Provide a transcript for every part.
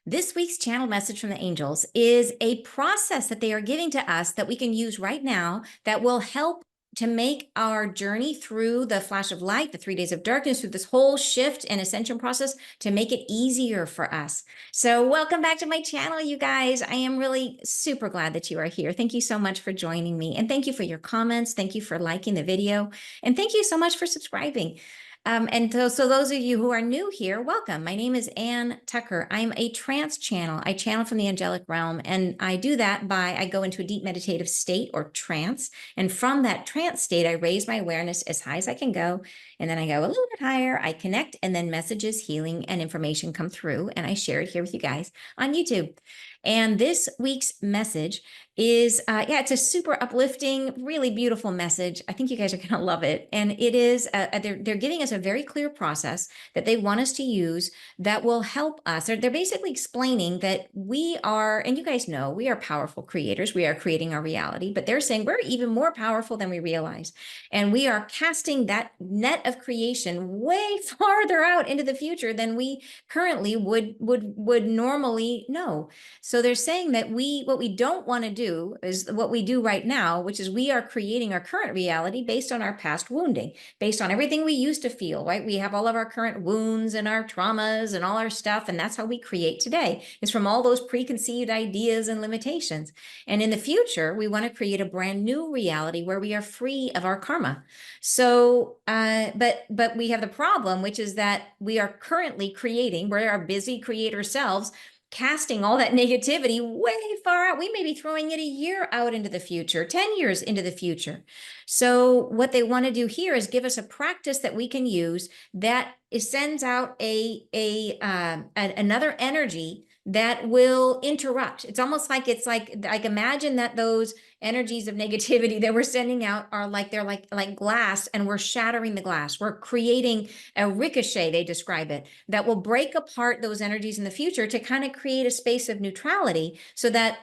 This week's channel message from the angels is a process that they are giving to us that we can use right now that will help to make our journey through the flash of light, the 3 days of darkness, through this whole shift and ascension process to make it easier for us. So welcome back to my channel, you guys. I am really super glad that you are here. Thank you so much for joining me. And thank you for your comments. Thank you for liking the video. And thank you so much for subscribing. So those of you who are new here, welcome. My name is Ann Tucker. I'm a trance channel. I channel from the angelic realm, and I do that by, I go into a deep meditative state or trance. And from that trance state, I raise my awareness as high as I can go. And then I go a little bit higher, I connect, and then messages, healing, and information come through. And I share it here with you guys on YouTube. And this week's message is, it's a super uplifting, really beautiful message. I think you guys are going to love it. And it is, they're giving us a very clear process that they want us to use that will help us. They're basically explaining that we are, and you guys know, we are powerful creators. We are creating our reality, but they're saying we're even more powerful than we realize. And we are casting that net of creation way farther out into the future than we currently would normally know. So they're saying that what we don't want to do is what we do right now, which is we are creating our current reality based on our past wounding, based on everything we used to feel, right? We have all of our current wounds and our traumas and all our stuff, and that's how we create today. It's from all those preconceived ideas and limitations. And in the future, we want to create a brand new reality where we are free of our karma. So, but we have the problem, which is that we are currently creating, we're our busy creator selves, casting all that negativity way far out. We may be throwing it a year out into the future, 10 years into the future. So what they want to do here is give us a practice that we can use that sends out another energy that will interrupt. It's almost like imagine that those energies of negativity that we're sending out are like they're like glass, and we're shattering the glass. We're creating a ricochet, they describe it, that will break apart those energies in the future to kind of create a space of neutrality, so that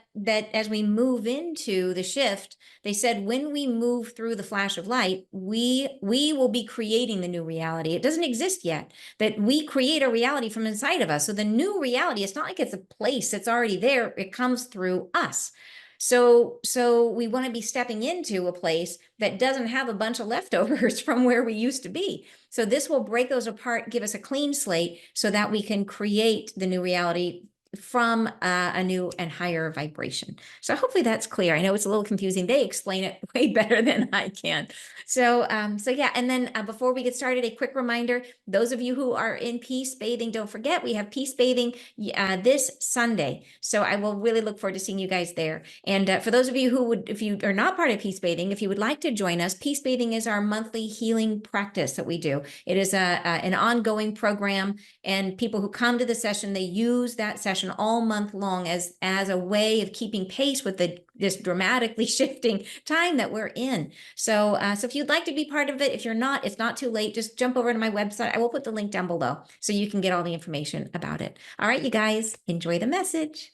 as we move into the shift, they said when we move through the flash of light, we will be creating the new reality. It doesn't exist yet, that we create a reality from inside of us. So the new reality, it's not like it's a place that's already there. It comes through us. So we want to be stepping into a place that doesn't have a bunch of leftovers from where we used to be. So this will break those apart, give us a clean slate so that we can create the new reality from a new and higher vibration. So hopefully that's clear. I know it's a little confusing. They explain it way better than I can. So yeah. And then before we get started, a quick reminder, those of you who are in peace bathing, don't forget we have peace bathing this Sunday. So I will really look forward to seeing you guys there. And for those of you who would, if you are not part of peace bathing, if you would like to join us, peace bathing is our monthly healing practice that we do. It is an ongoing program, and people who come to the session, they use that session all month long as a way of keeping pace with this dramatically shifting time that we're in. So if you'd like to be part of it, if you're not, it's not too late. Just jump over to my website. I will put the link down below so you can get all the information about it. All right, you guys, enjoy the message.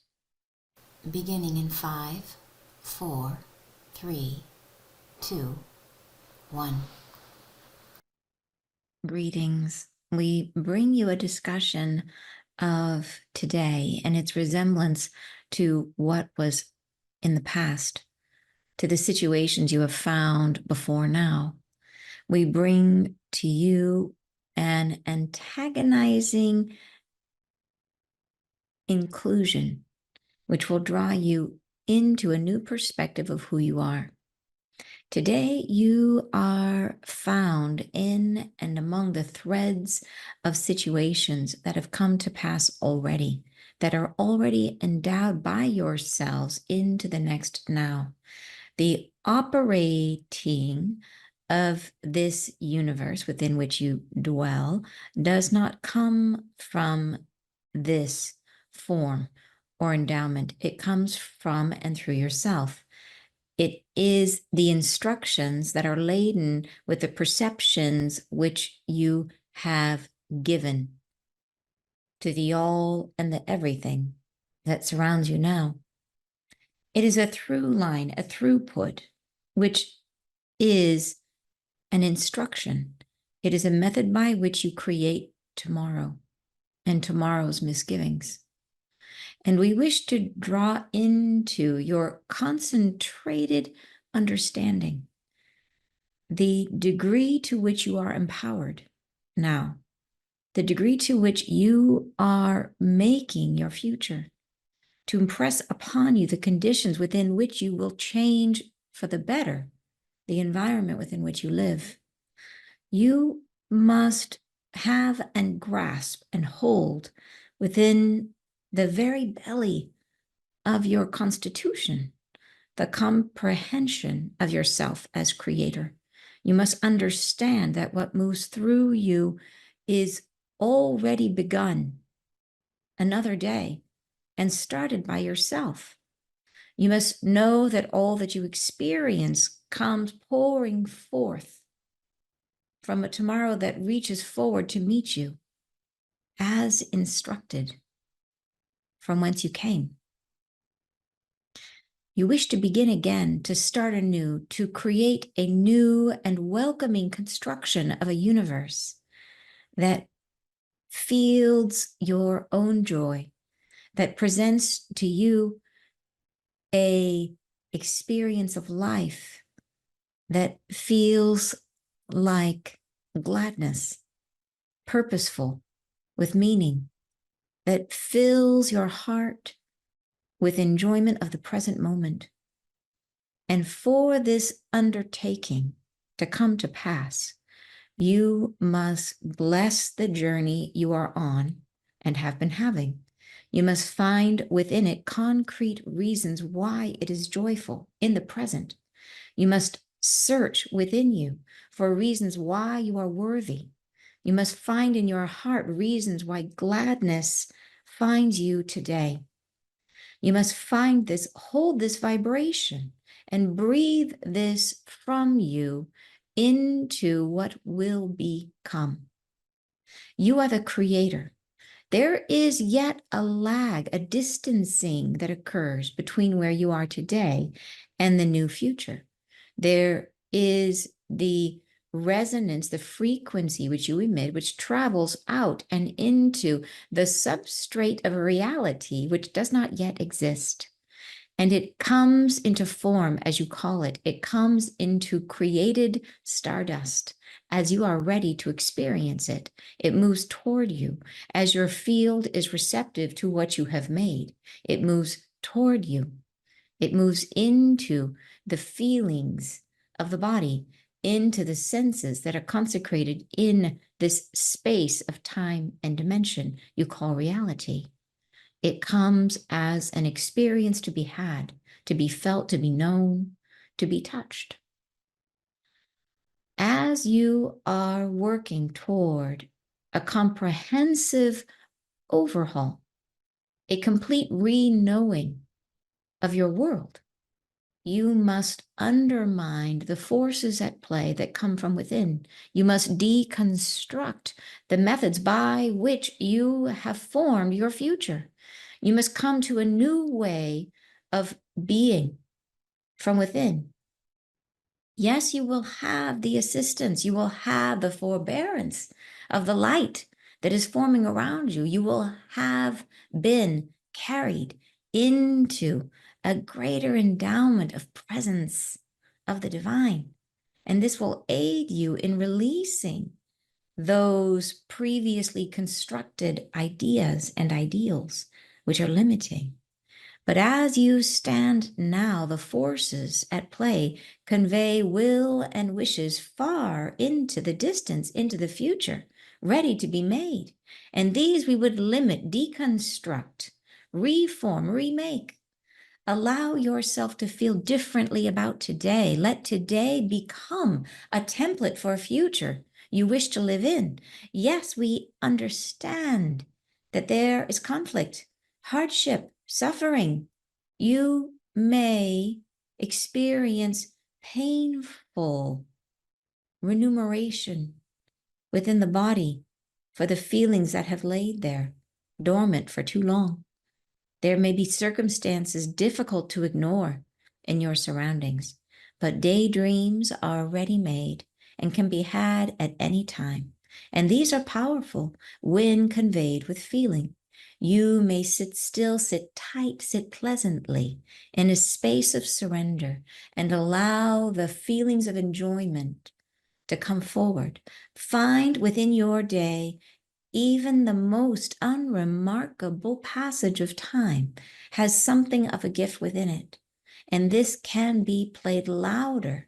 Beginning in 5, 4, 3, 2, 1. Greetings. We bring you a discussion of today and its resemblance to what was in the past, to the situations you have found before now. We bring to you an antagonizing inclusion, which will draw you into a new perspective of who you are. Today, you are found in and among the threads of situations that have come to pass already, that are already endowed by yourselves into the next now. The operating of this universe within which you dwell does not come from this form or endowment. It comes from and through yourself. It is the instructions that are laden with the perceptions which you have given to the all and the everything that surrounds you now. It is a through line, a throughput, which is an instruction. It is a method by which you create tomorrow and tomorrow's misgivings. And we wish to draw into your concentrated understanding the degree to which you are empowered now, the degree to which you are making your future, to impress upon you the conditions within which you will change for the better the environment within which you live. You must have and grasp and hold within the very belly of your constitution the comprehension of yourself as creator. You must understand that what moves through you is already begun another day and started by yourself. You must know that all that you experience comes pouring forth from a tomorrow that reaches forward to meet you as instructed from whence you came. You wish to begin again, to start anew, to create a new and welcoming construction of a universe that fields your own joy, that presents to you a experience of life that feels like gladness, purposeful, with meaning, that fills your heart with enjoyment of the present moment. And for this undertaking to come to pass, you must bless the journey you are on and have been having. You must find within it concrete reasons why it is joyful in the present. You must search within you for reasons why you are worthy. You must find in your heart reasons why gladness finds you today. You must find this, hold this vibration, and breathe this from you into what will become. You are the creator. There is yet a lag, a distancing that occurs between where you are today and the new future. There is the resonance, the frequency which you emit, which travels out and into the substrate of reality, which does not yet exist. And it comes into form, as you call it. It comes into created stardust as you are ready to experience it. It moves toward you as your field is receptive to what you have made. It moves toward you. It moves into the feelings of the body, into the senses that are consecrated in this space of time and dimension you call reality. It comes as an experience to be had, to be felt, to be known, to be touched. As you are working toward a comprehensive overhaul, a complete re-knowing of your world, you must undermine the forces at play that come from within. You must deconstruct the methods by which you have formed your future. You must come to a new way of being from within. Yes, you will have the assistance. You will have the forbearance of the light that is forming around you. You will have been carried into a greater endowment of presence of the divine. And this will aid you in releasing those previously constructed ideas and ideals, which are limiting. But as you stand now, the forces at play convey will and wishes far into the distance, into the future, ready to be made. And these we would limit, deconstruct, reform, remake. Allow yourself to feel differently about today. Let today become a template for a future you wish to live in. Yes, we understand that there is conflict, hardship, suffering. You may experience painful remuneration within the body for the feelings that have laid there dormant for too long. There may be circumstances difficult to ignore in your surroundings, but daydreams are ready-made and can be had at any time. And these are powerful when conveyed with feeling. You may sit still, sit tight, sit pleasantly in a space of surrender and allow the feelings of enjoyment to come forward. Find within your day even the most unremarkable passage of time has something of a gift within it. And this can be played louder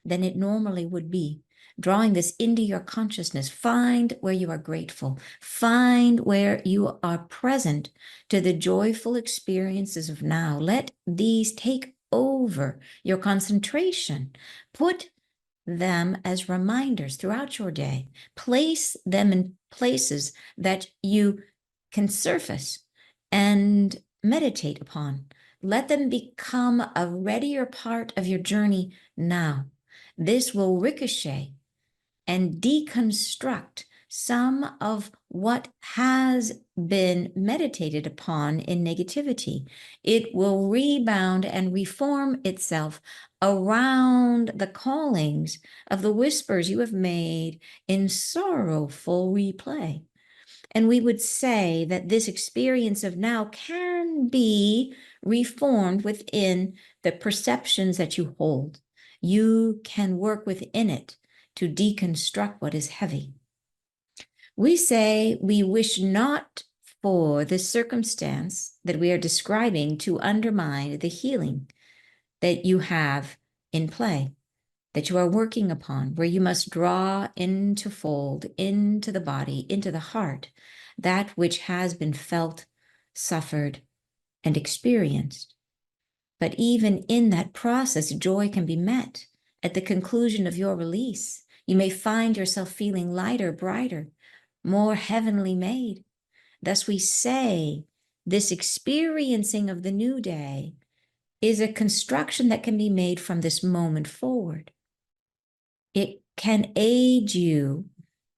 than it normally would be, drawing this into your consciousness. Find where you are grateful. Find where you are present to the joyful experiences of now. Let these take over your concentration. Put them as reminders throughout your day. Place them in places that you can surface and meditate upon. Let them become a readier part of your journey now. This will ricochet and deconstruct some of what has been meditated upon in negativity. It will rebound and reform itself around the callings of the whispers you have made in sorrowful replay. And we would say that this experience of now can be reformed within the perceptions that you hold. You can work within it to deconstruct what is heavy. We say we wish not for the circumstance that we are describing to undermine the healing that you have in play, that you are working upon, where you must draw into fold, into the body, into the heart, that which has been felt, suffered, and experienced. But even in that process, joy can be met. At the conclusion of your release, you may find yourself feeling lighter, brighter, more heavenly made. Thus, we say this experiencing of the new day is a construction that can be made from this moment forward. It can aid you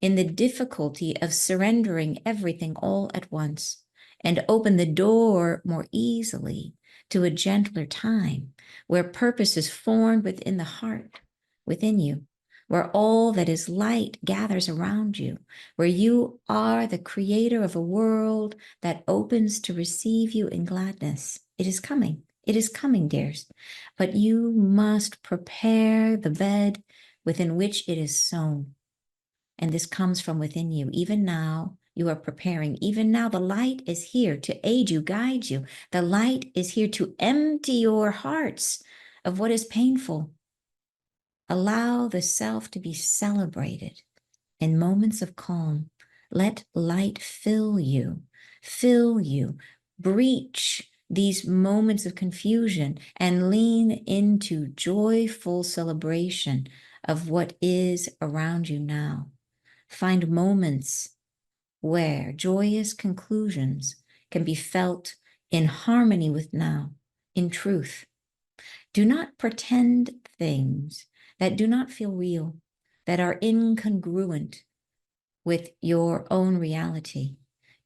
in the difficulty of surrendering everything all at once and open the door more easily to a gentler time where purpose is formed within the heart, within you, where all that is light gathers around you, where you are the creator of a world that opens to receive you in gladness. It is coming. It is coming, dears. But you must prepare the bed within which it is sown. And this comes from within you. Even now, you are preparing. Even now, the light is here to aid you, guide you. The light is here to empty your hearts of what is painful. Allow the self to be celebrated in moments of calm. Let light fill you, breach these moments of confusion and lean into joyful celebration of what is around you now. Find moments where joyous conclusions can be felt in harmony with now, in truth. Do not pretend things that do not feel real, that are incongruent with your own reality.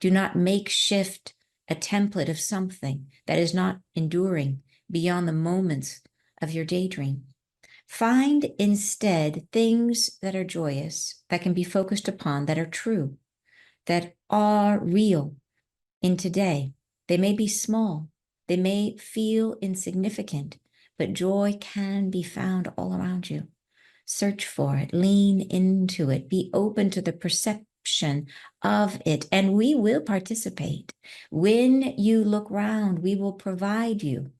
Do not makeshift a template of something that is not enduring beyond the moments of your daydream. Find instead things that are joyous, that can be focused upon, that are true, that are real in today. They may be small, they may feel insignificant, but joy can be found all around you. Search for it, lean into it, be open to the perception of it, and we will participate. When you look round, we will provide you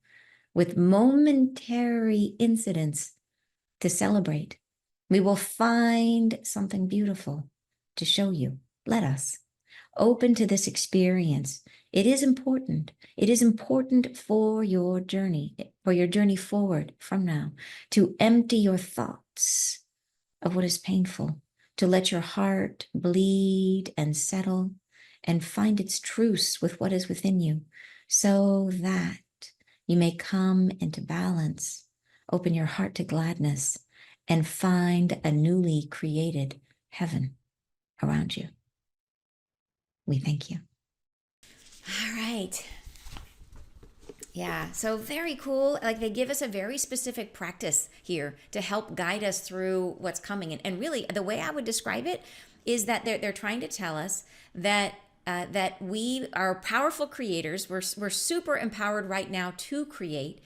with momentary incidents to celebrate. We will find something beautiful to show you. Let us open to this experience. It is important. It is important for your journey forward from now, to empty your thoughts of what is painful, to let your heart bleed and settle and find its truce with what is within you, so that you may come into balance, open your heart to gladness, and find a newly created heaven around you. We thank you. All right. Yeah, so very cool. Like they give us a very specific practice here to help guide us through what's coming. And really, the way I would describe it is that they're trying to tell us that that we are powerful creators. We're super empowered right now to create.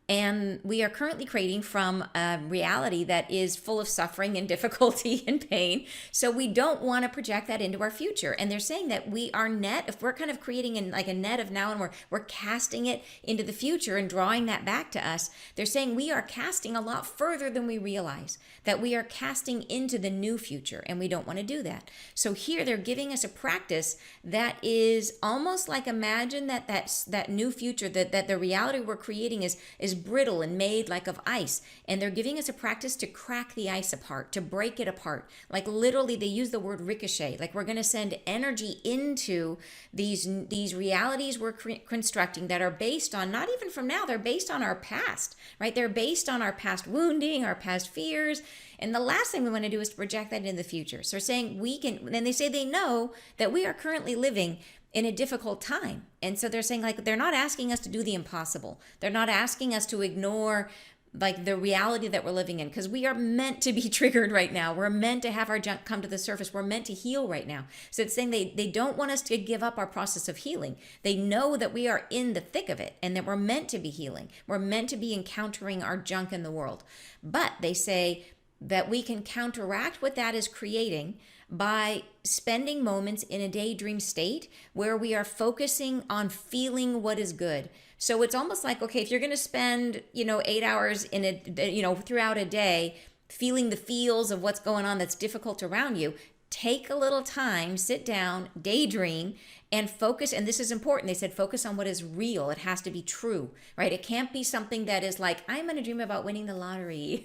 And we are currently creating from a reality that is full of suffering and difficulty and pain. So we don't want to project that into our future. And they're saying that we are net, if we're kind of creating in like a net of now and we're casting it into the future and drawing that back to us, they're saying we are casting a lot further than we realize, that we are casting into the new future, and we don't want to do that. So here they're giving us a practice that is almost like, imagine that new future, that the reality we're creating is brittle and made like of ice, and they're giving us a practice to crack the ice apart, to break it apart. Like literally they use the word ricochet, like we're going to send energy into these realities we're constructing that are based on, not even from now, they're based on our past, right? They're based on our past wounding, our past fears. And the last thing we want to do is to project that into the future. So they're saying we can, and they say they know that we are currently living in a difficult time. And so they're saying, like, they're not asking us to do the impossible. They're not asking us to ignore like the reality that we're living in, because we are meant to be triggered right now. We're meant to have our junk come to the surface. We're meant to heal right now. So it's saying they don't want us to give up our process of healing. They know that we are in the thick of it and that we're meant to be healing. We're meant to be encountering our junk in the world. But they say that we can counteract what that is creating by spending moments in a daydream state where we are focusing on feeling what is good. So it's almost like, okay, if you're going to spend, 8 hours in throughout a day feeling the feels of what's going on that's difficult around you, take a little time, sit down, daydream, and focus. And this is important. They said focus on what is real. It has to be true, right? It can't be something that is like, I'm going to dream about winning the lottery.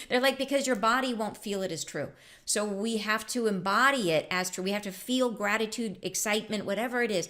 They're like, because your body won't feel it as true. So we have to embody it as true. We have to feel gratitude, excitement, whatever it is.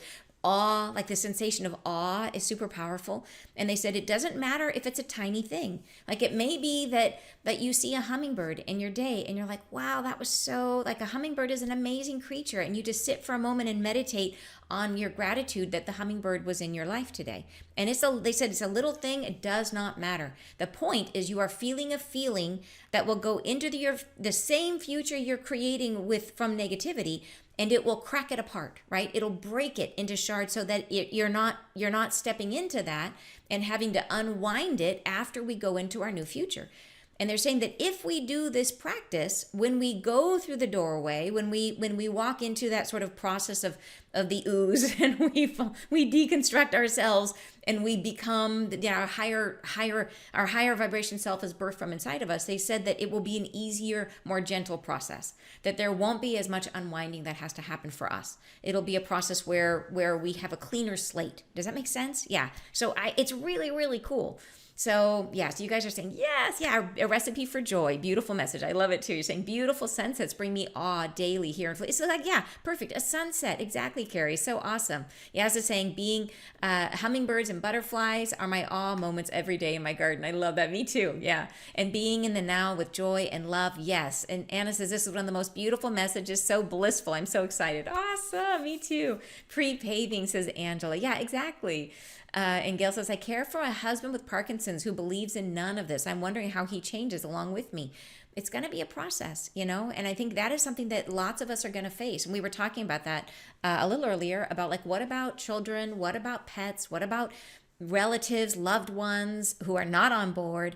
Awe, like the sensation of awe is super powerful. And they said it doesn't matter if it's a tiny thing. Like it may be that you see a hummingbird in your day and you're like, wow, that was so, like a hummingbird is an amazing creature. And you just sit for a moment and meditate on your gratitude that the hummingbird was in your life today. And they said it's a little thing. It does not matter. The point is you are feeling a feeling that will go into the same future you're creating from negativity, and it will crack it apart, right? It'll break it into shards so that you're not stepping into that and having to unwind it after we go into our new future. And they're saying that if we do this practice, when we go through the doorway, when we walk into that sort of process of the ooze, and we deconstruct ourselves and we become our higher vibration self is birthed from inside of us, they said that it will be an easier, more gentle process, that there won't be as much unwinding that has to happen for us. It'll be a process where we have a cleaner slate. Does that make sense? Yeah. So it's really, really cool. So so you guys are saying, yes, a recipe for joy. Beautiful message. I love it too. You're saying beautiful sunsets bring me awe daily here. It's like, perfect. A sunset. Exactly, Carrie. So awesome. Yas is saying being hummingbirds and butterflies are my awe moments every day in my garden. I love that. Me too. Yeah. And being in the now with joy and love. Yes. And Anna says, this is one of the most beautiful messages. So blissful. I'm so excited. Awesome. Me too. Pre-paving, says Angela. Yeah, exactly. And Gail says, I care for a husband with Parkinson's who believes in none of this. I'm wondering how he changes along with me. It's going to be a process, and I think that is something that lots of us are going to face. And we were talking about that a little earlier about like, what about children? What about pets? What about relatives, loved ones who are not on board?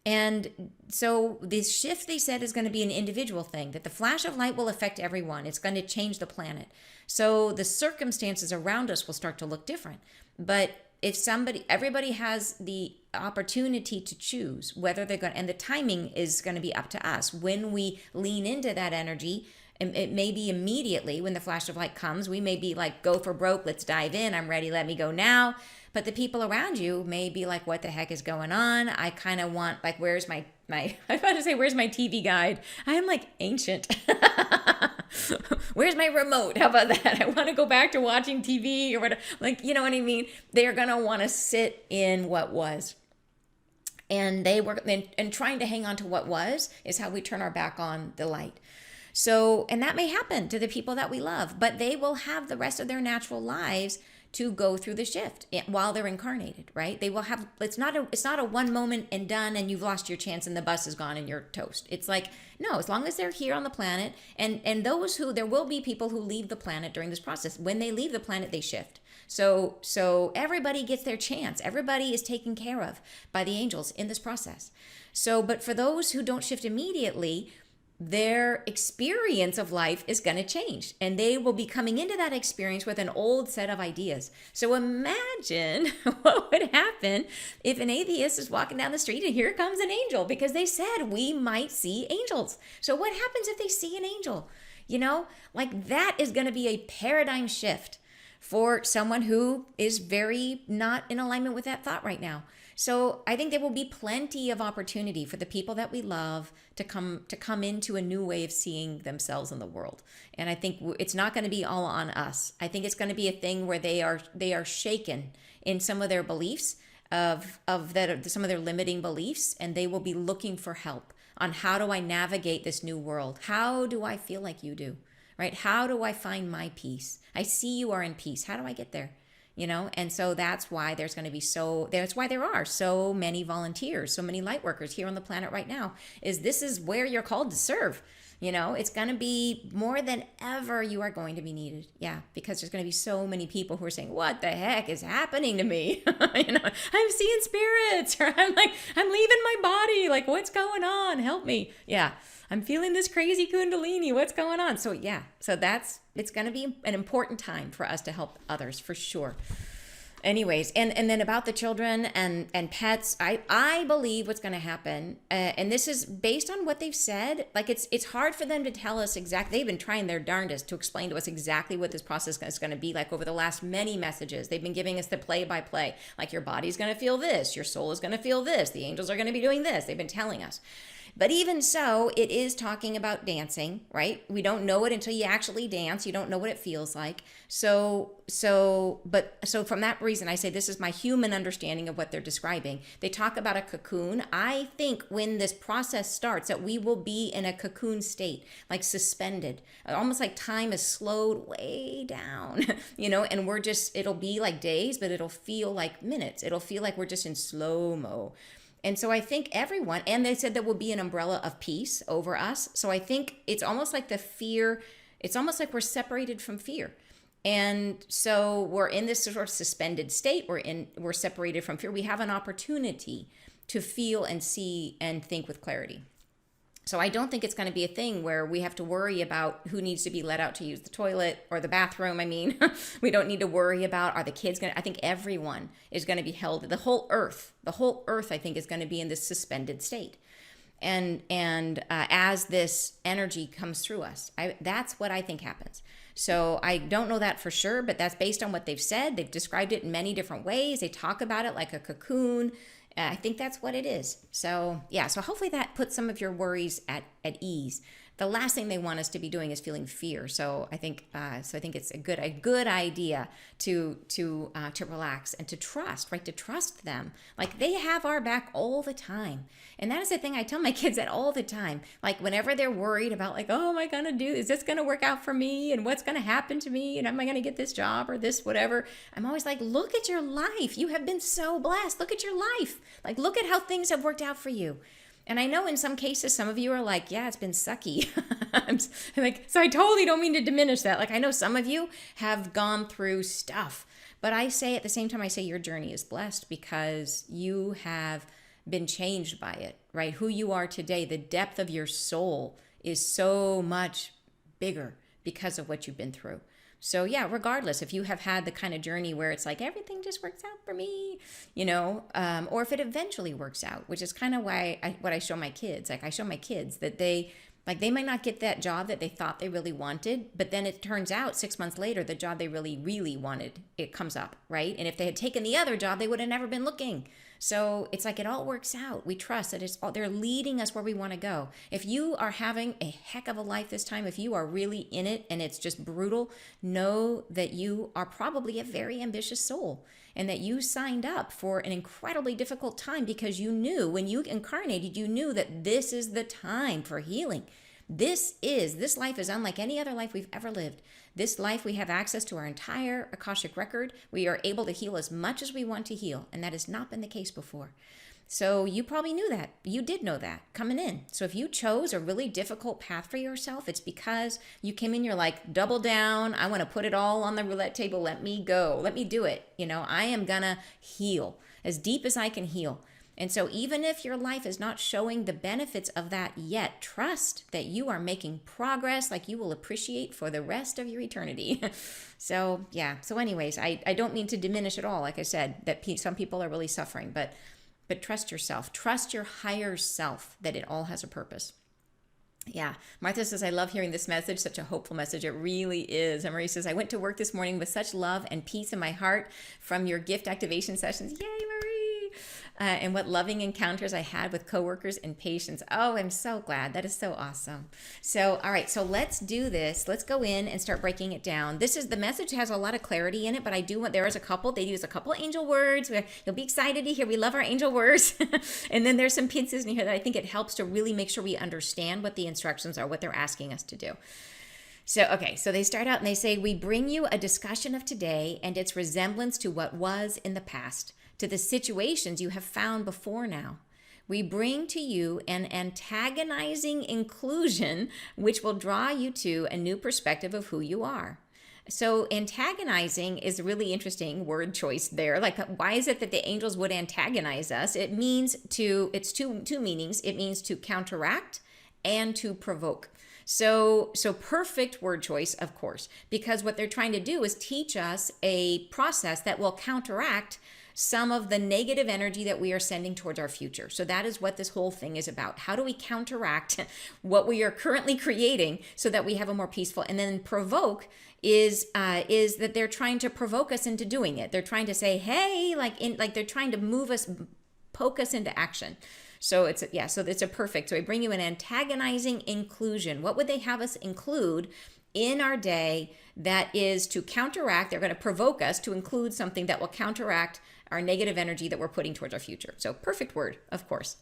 And so this shift, they said, is going to be an individual thing, that the flash of light will affect everyone. It's going to change the planet. So the circumstances around us will start to look different. But everybody has the opportunity to choose whether they're going, and the timing is going to be up to us. When we lean into that energy, and it may be immediately when the flash of light comes, we may be like, go for broke, let's dive in, I'm ready, let me go now. But the people around you may be like, what the heck is going on? I kind of want, like, where's my I was about to say, where's my TV guide? I am like ancient. Where's my remote? How about that? I want to go back to watching TV or whatever. Like, you know what I mean? They're going to want to sit in what was. And and trying to hang on to what was is how we turn our back on the light. So, and that may happen to the people that we love, but they will have the rest of their natural lives to go through the shift while they're incarnated, right? They will have, it's not a one moment and done and you've lost your chance and the bus is gone and you're toast. It's like, no, as long as they're here on the planet, and those who, there will be people who leave the planet during this process. When they leave the planet, they shift. So everybody gets their chance. Everybody is taken care of by the angels in this process. So, but for those who don't shift immediately, their experience of life is going to change, and they will be coming into that experience with an old set of ideas. So imagine what would happen if an atheist is walking down the street and here comes an angel, because they said we might see angels. So what happens if they see an angel? You know, like that is going to be a paradigm shift for someone who is very not in alignment with that thought right now. So I think there will be plenty of opportunity for the people that we love to come into a new way of seeing themselves in the world. And I think it's not going to be all on us. I think it's going to be a thing where they are shaken in some of their beliefs of that, some of their limiting beliefs, and they will be looking for help on how do I navigate this new world? How do I feel like you do? Right? How do I find my peace? I see you are in peace. How do I get there? You know, and so that's why there's going to be that's why there are so many volunteers, so many light workers here on the planet right now, is this is where you're called to serve. You know, it's going to be more than ever you are going to be needed. Yeah, because there's going to be so many people who are saying, what the heck is happening to me? You know, I'm seeing spirits, or I'm leaving my body. Like, what's going on? Help me. Yeah, I'm feeling this crazy kundalini. What's going on? So yeah, it's going to be an important time for us to help others for sure. Anyways, and then about the children and pets, I believe what's going to happen, and this is based on what they've said. Like it's hard for them to tell us exactly. They've been trying their darndest to explain to us exactly what this process is going to be like over the last many messages. They've been giving us the play-by-play, like your body's going to feel this, your soul is going to feel this, the angels are going to be doing this. They've been telling us. But even so, it is talking about dancing, right? We don't know it until you actually dance. You don't know what it feels like. So from that reason, I say this is my human understanding of what they're describing. They talk about a cocoon. I think when this process starts, that we will be in a cocoon state, like suspended, almost like time is slowed way down, you know, and it'll be like days, but it'll feel like minutes. It'll feel like we're just in slow-mo. And so I think everyone, and they said there will be an umbrella of peace over us. So I think it's almost like it's almost like we're separated from fear. And so we're in this sort of suspended state. We're separated from fear. We have an opportunity to feel and see and think with clarity. So I don't think it's going to be a thing where we have to worry about who needs to be let out to use the toilet or the bathroom. I mean, we don't need to worry about, are the kids going to, I think everyone is going to be held, the whole earth, I think is going to be in this suspended state. And as this energy comes through us, that's what I think happens. So I don't know that for sure, but that's based on what they've said. They've described it in many different ways. They talk about it like a cocoon. I think that's what it is. So yeah, so hopefully that puts some of your worries at ease. The last thing they want us to be doing is feeling fear. So I think it's a good idea to relax and to trust, right? To trust them. Like they have our back all the time. And that is the thing I tell my kids that all the time. Like whenever they're worried about like, oh, am I going to do, is this going to work out for me? And what's going to happen to me? And am I going to get this job or this, whatever? I'm always like, look at your life. You have been so blessed. Look at your life. Like, look at how things have worked out for you. And I know in some cases, some of you are like, yeah, it's been sucky. So I totally don't mean to diminish that. Like I know some of you have gone through stuff, but I say at the same time, I say your journey is blessed because you have been changed by it, right? Who you are today, the depth of your soul is so much bigger because of what you've been through. So yeah, regardless, if you have had the kind of journey where it's like everything just works out for me, you know, or if it eventually works out, which is kind of why what I show my kids. Like I show my kids that they might not get that job that they thought they really wanted, but then it turns out 6 months later, the job they really, really wanted, it comes up, right? And if they had taken the other job, they would have never been looking. So it's like it all works out. We trust that they're leading us where we want to go. If you are having a heck of a life this time, if you are really in it and it's just brutal, know that you are probably a very ambitious soul and that you signed up for an incredibly difficult time because you knew when you incarnated, you knew that this is the time for healing. This life is unlike any other life we've ever lived. This life, we have access to our entire Akashic record. We are able to heal as much as we want to heal, and that has not been the case before. So you probably knew that. You did know that coming in. So if you chose a really difficult path for yourself, it's because you came in, you're like, double down. I want to put it all on the roulette table. Let me go. Let me do it. I am going to heal as deep as I can heal. And so even if your life is not showing the benefits of that yet, trust that you are making progress like you will appreciate for the rest of your eternity. So yeah. So anyways, I don't mean to diminish at all. Like I said, that some people are really suffering, but trust yourself. Trust your higher self that it all has a purpose. Yeah. Martha says, I love hearing this message, such a hopeful message. It really is. And Marie says, I went to work this morning with such love and peace in my heart from your gift activation sessions. Yay, Marie. And what loving encounters I had with coworkers and patients. Oh, I'm so glad. That is so awesome. So, all right. So let's do this. Let's go in and start breaking it down. The message has a lot of clarity in it, but there is a couple, they use a couple angel words. You'll be excited to hear. We love our angel words. And then there's some pieces in here that I think it helps to really make sure we understand what the instructions are, what they're asking us to do. So, okay, so they start out and they say, we bring you a discussion of today and its resemblance to what was in the past, to the situations you have found before now. We bring to you an antagonizing inclusion which will draw you to a new perspective of who you are. So antagonizing is a really interesting word choice there. Like, why is it that the angels would antagonize us? It's two meanings. It means to counteract and to provoke. So perfect word choice, of course, because what they're trying to do is teach us a process that will counteract some of the negative energy that we are sending towards our future. So that is what this whole thing is about. How do we counteract what we are currently creating so that we have a more peaceful? And then provoke is that they're trying to provoke us into doing it. They're trying to say, hey, they're trying to poke us into action. So it's a perfect. So I bring you an antagonizing inclusion. What would they have us include in our day that is to counteract? They're going to provoke us to include something that will counteract our negative energy that we're putting towards our future. So perfect word, of course.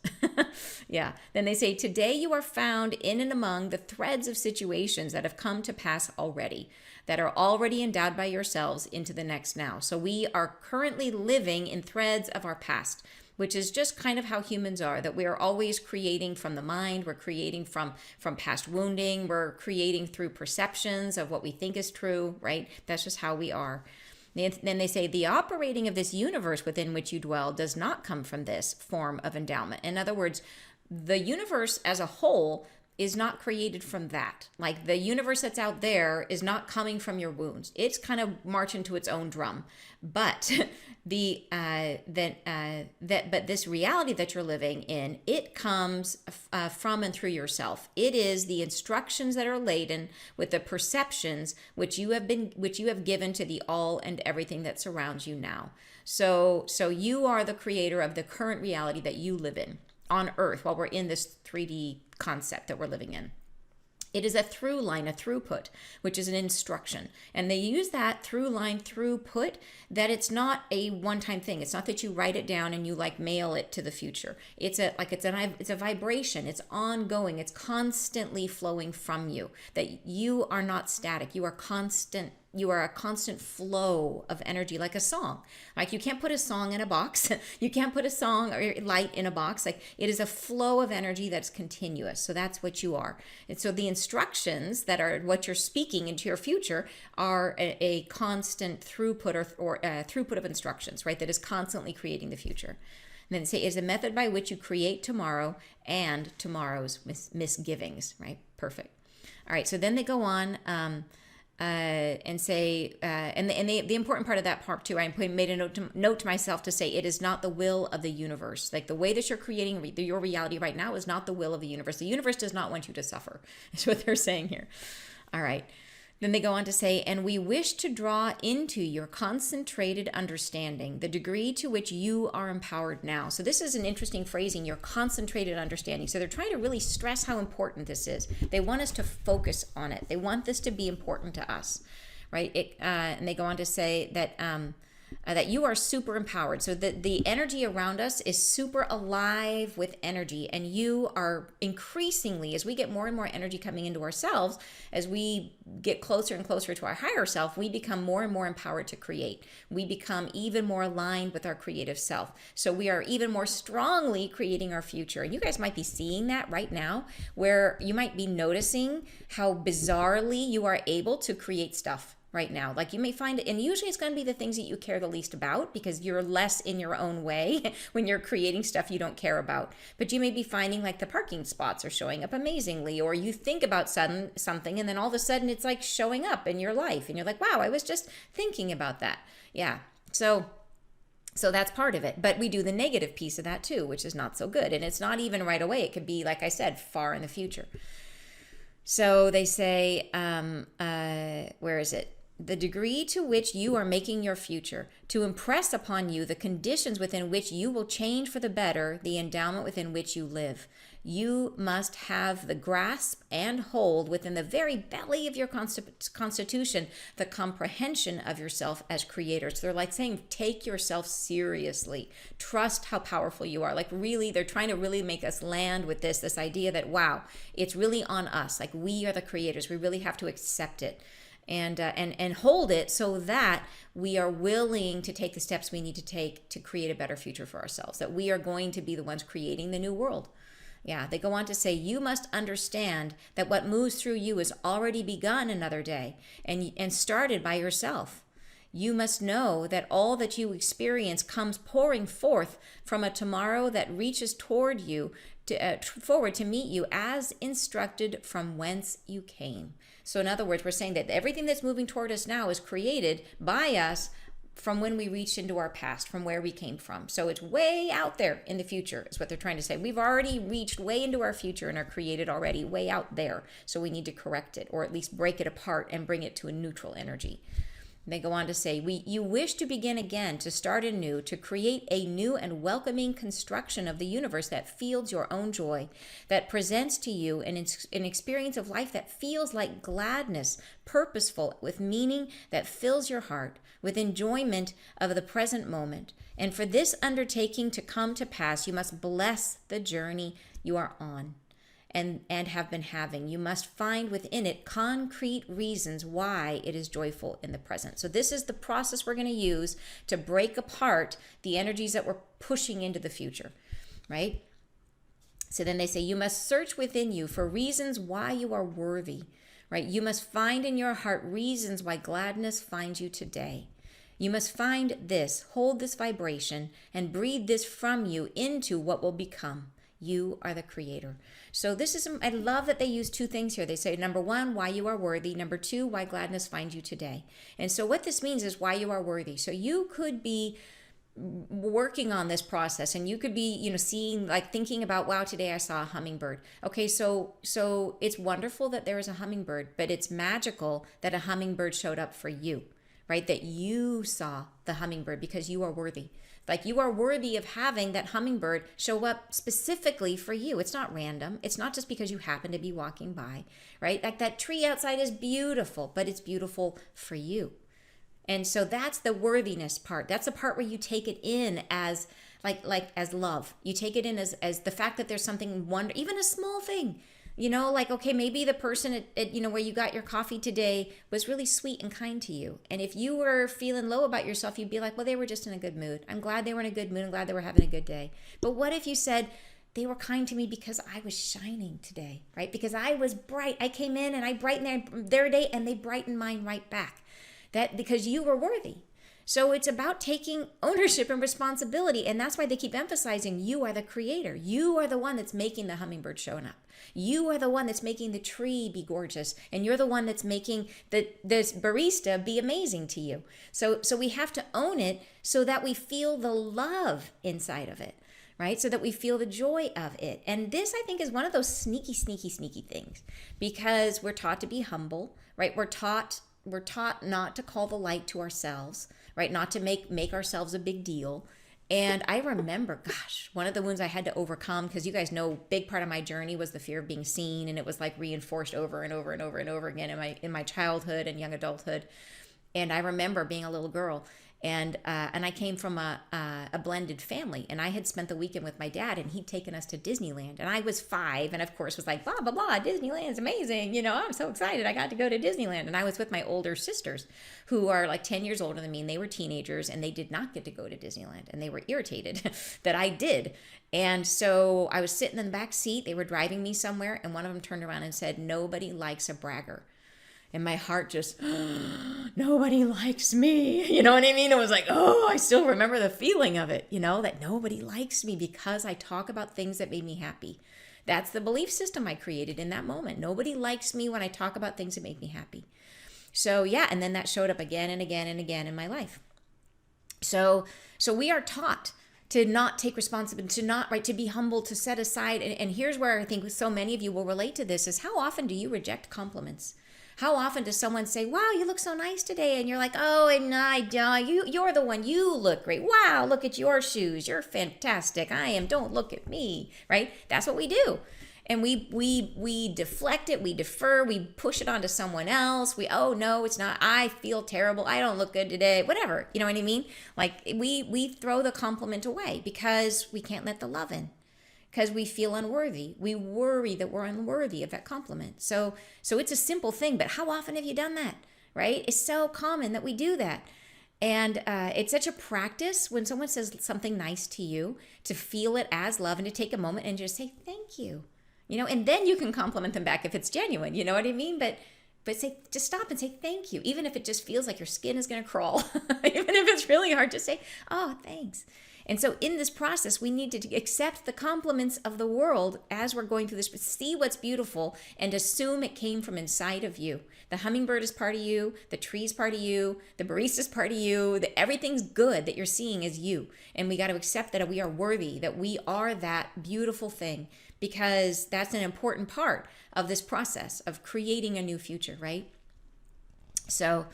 Yeah. Then they say, today you are found in and among the threads of situations that have come to pass already, that are already endowed by yourselves into the next now. So we are currently living in threads of our past, which is just kind of how humans are, that we are always creating from the mind. We're creating from past wounding. We're creating through perceptions of what we think is true, right? That's just how we are. Then they say, the operating of this universe within which you dwell does not come from this form of endowment. In other words, the universe as a whole is not created from that. Like, the universe that's out there is not coming from your wounds. It's kind of marching to its own drum. But but this reality that you're living in, it comes from and through yourself. It is the instructions that are laden with the perceptions which you have given to the all and everything that surrounds you now. So you are the creator of the current reality that you live in on Earth while we're in this 3D concept that we're living in. It is a through line, a throughput, which is an instruction. And they use that through line, throughput, that it's not a one-time thing. It's not that you write it down and you mail it to the future. It's a vibration. It's ongoing. It's constantly flowing from you. That you are not static. You are constant. You are a constant flow of energy, like a song. Like, you can't put a song in a box. You can't put a song or light in a box. Like, it is a flow of energy that's continuous. So that's what you are. And so the instructions that are what you're speaking into your future are a constant throughput or throughput of instructions, right? That is constantly creating the future. And then they say, is a method by which you create tomorrow and tomorrow's misgivings, right? Perfect. All right. So then they go on, and say, and the important part of that part too, I made a note to myself to say, it is not the will of the universe. Like, the way that you're creating your reality right now is not the will of the universe. The universe does not want you to suffer. Is what they're saying here. All right. Then they go on to say, and we wish to draw into your concentrated understanding the degree to which you are empowered now. So this is an interesting phrasing, your concentrated understanding. So they're trying to really stress how important this is. They want us to focus on it. They want this to be important to us, right? And they go on to say that that you are super empowered. So the energy around us is super alive with energy. And you are increasingly, as we get more and more energy coming into ourselves, as we get closer and closer to our higher self, we become more and more empowered to create. We become even more aligned with our creative self. So we are even more strongly creating our future. And you guys might be seeing that right now, where you might be noticing how bizarrely you are able to create stuff right now. Like you may find it, and usually it's going to be the things that you care the least about because you're less in your own way when you're creating stuff you don't care about. But you may be finding like the parking spots are showing up amazingly, or you think about something and then all of a sudden it's like showing up in your life and you're like, wow, I was just thinking about that. Yeah. So that's part of it. But we do the negative piece of that too, which is not so good. And it's not even right away. It could be, like I said, far in the future. So they say, where is it? The degree to which you are making your future, to impress upon you the conditions within which you will change for the better the endowment within which you live. You must have the grasp and hold within the very belly of your constitution the comprehension of yourself as creators. So they're like saying, take yourself seriously. Trust how powerful you are. Like really, they're trying to really make us land with this idea that, wow, it's really on us. Like we are the creators. We really have to accept it. And hold it so that we are willing to take the steps we need to take to create a better future for ourselves, that we are going to be the ones creating the new world. Yeah, they go on to say, you must understand that what moves through you has already begun another day and started by yourself. You must know that all that you experience comes pouring forth from a tomorrow that reaches toward you, forward to meet you as instructed from whence you came. So in other words, we're saying that everything that's moving toward us now is created by us from when we reached into our past, from where we came from. So it's way out there in the future is what they're trying to say. We've already reached way into our future and are created already way out there. So we need to correct it, or at least break it apart and bring it to a neutral energy. They go on to say, you wish to begin again, to start anew, to create a new and welcoming construction of the universe that fields your own joy, that presents to you an experience of life that feels like gladness, purposeful, with meaning that fills your heart, with enjoyment of the present moment. And for this undertaking to come to pass, you must bless the journey you are on. And have been having. You must find within it concrete reasons why it is joyful in the present. So this is the process we're going to use to break apart the energies that we're pushing into the future, right? So then they say, you must search within you for reasons why you are worthy, right? You must find in your heart reasons why gladness finds you today. You must find this, hold this vibration, and breathe this from you into what will become. You are the creator. So this is, I love that they use two things here. They say, number one, why you are worthy. Number two, why gladness finds you today. And so what this means is why you are worthy. So you could be working on this process and you could be, seeing, like thinking about, wow, today I saw a hummingbird. Okay, so it's wonderful that there is a hummingbird, but it's magical that a hummingbird showed up for you, right? That you saw the hummingbird because you are worthy. Like you are worthy of having that hummingbird show up specifically for you. It's not random. It's not just because you happen to be walking by, right? Like that tree outside is beautiful, but it's beautiful for you. And so that's the worthiness part. That's the part where you take it in as like as love. You take it in as the fact that there's something even a small thing. Like, okay, maybe the person at where you got your coffee today was really sweet and kind to you. And if you were feeling low about yourself, you'd be like, well, they were just in a good mood. I'm glad they were in a good mood. I'm glad they were having a good day. But what if you said, they were kind to me because I was shining today, right? Because I was bright. I came in and I brightened their day and they brightened mine right back. That because you were worthy. So it's about taking ownership and responsibility. And that's why they keep emphasizing you are the creator. You are the one that's making the hummingbird showing up. You are the one that's making the tree be gorgeous. And you're the one that's making this barista be amazing to you. So we have to own it so that we feel the love inside of it, right? So that we feel the joy of it. And this, I think, is one of those sneaky things because we're taught to be humble, right? We're taught not to call the light to ourselves, right? Not to make ourselves a big deal. And I remember, gosh, one of the wounds I had to overcome, because you guys know, big part of my journey was the fear of being seen, and it was like reinforced over and over and over and over again in my childhood and young adulthood. And I remember being a little girl And I came from a blended family, and I had spent the weekend with my dad, and he'd taken us to Disneyland, and I was 5, and of course was like, blah blah blah, Disneyland's amazing, I'm so excited, I got to go to Disneyland. And I was with my older sisters, who are like 10 years older than me, and they were teenagers, and they did not get to go to Disneyland, and they were irritated that I did. And so I was sitting in the back seat, they were driving me somewhere, and one of them turned around and said, "Nobody likes a bragger." And my heart just, nobody likes me. You know what I mean? It was like, oh, I still remember the feeling of it, that nobody likes me because I talk about things that made me happy. That's the belief system I created in that moment. Nobody likes me when I talk about things that make me happy. So yeah, and then that showed up again and again and again in my life. So we are taught to not take responsibility, to be humble, to set aside. And here's where I think so many of you will relate to this, is how often do you reject compliments? How often does someone say, "Wow, you look so nice today," and you're like, "Oh, and I don't. You're the one. You look great. Wow, look at your shoes. You're fantastic. I am. Don't look at me." Right? That's what we do, and we deflect it. We defer. We push it onto someone else. Oh no, it's not. I feel terrible. I don't look good today. Whatever. You know what I mean? Like we throw the compliment away because we can't let the love in. Because we feel unworthy. We worry that we're unworthy of that compliment. So it's a simple thing, but how often have you done that, right? It's so common that we do that. And it's such a practice when someone says something nice to you, to feel it as love and to take a moment and just say, thank you. And then you can compliment them back if it's genuine, you know what I mean? But say, just stop and say thank you, even if it just feels like your skin is going to crawl. Even if it's really hard to say, oh, thanks. And so in this process, we need to accept the compliments of the world as we're going through this, see what's beautiful and assume it came from inside of you. The hummingbird is part of you, the tree's part of you, the barista's part of you, everything's good that you're seeing is you. And we got to accept that we are worthy, that we are that beautiful thing, because that's an important part of this process of creating a new future, right? So,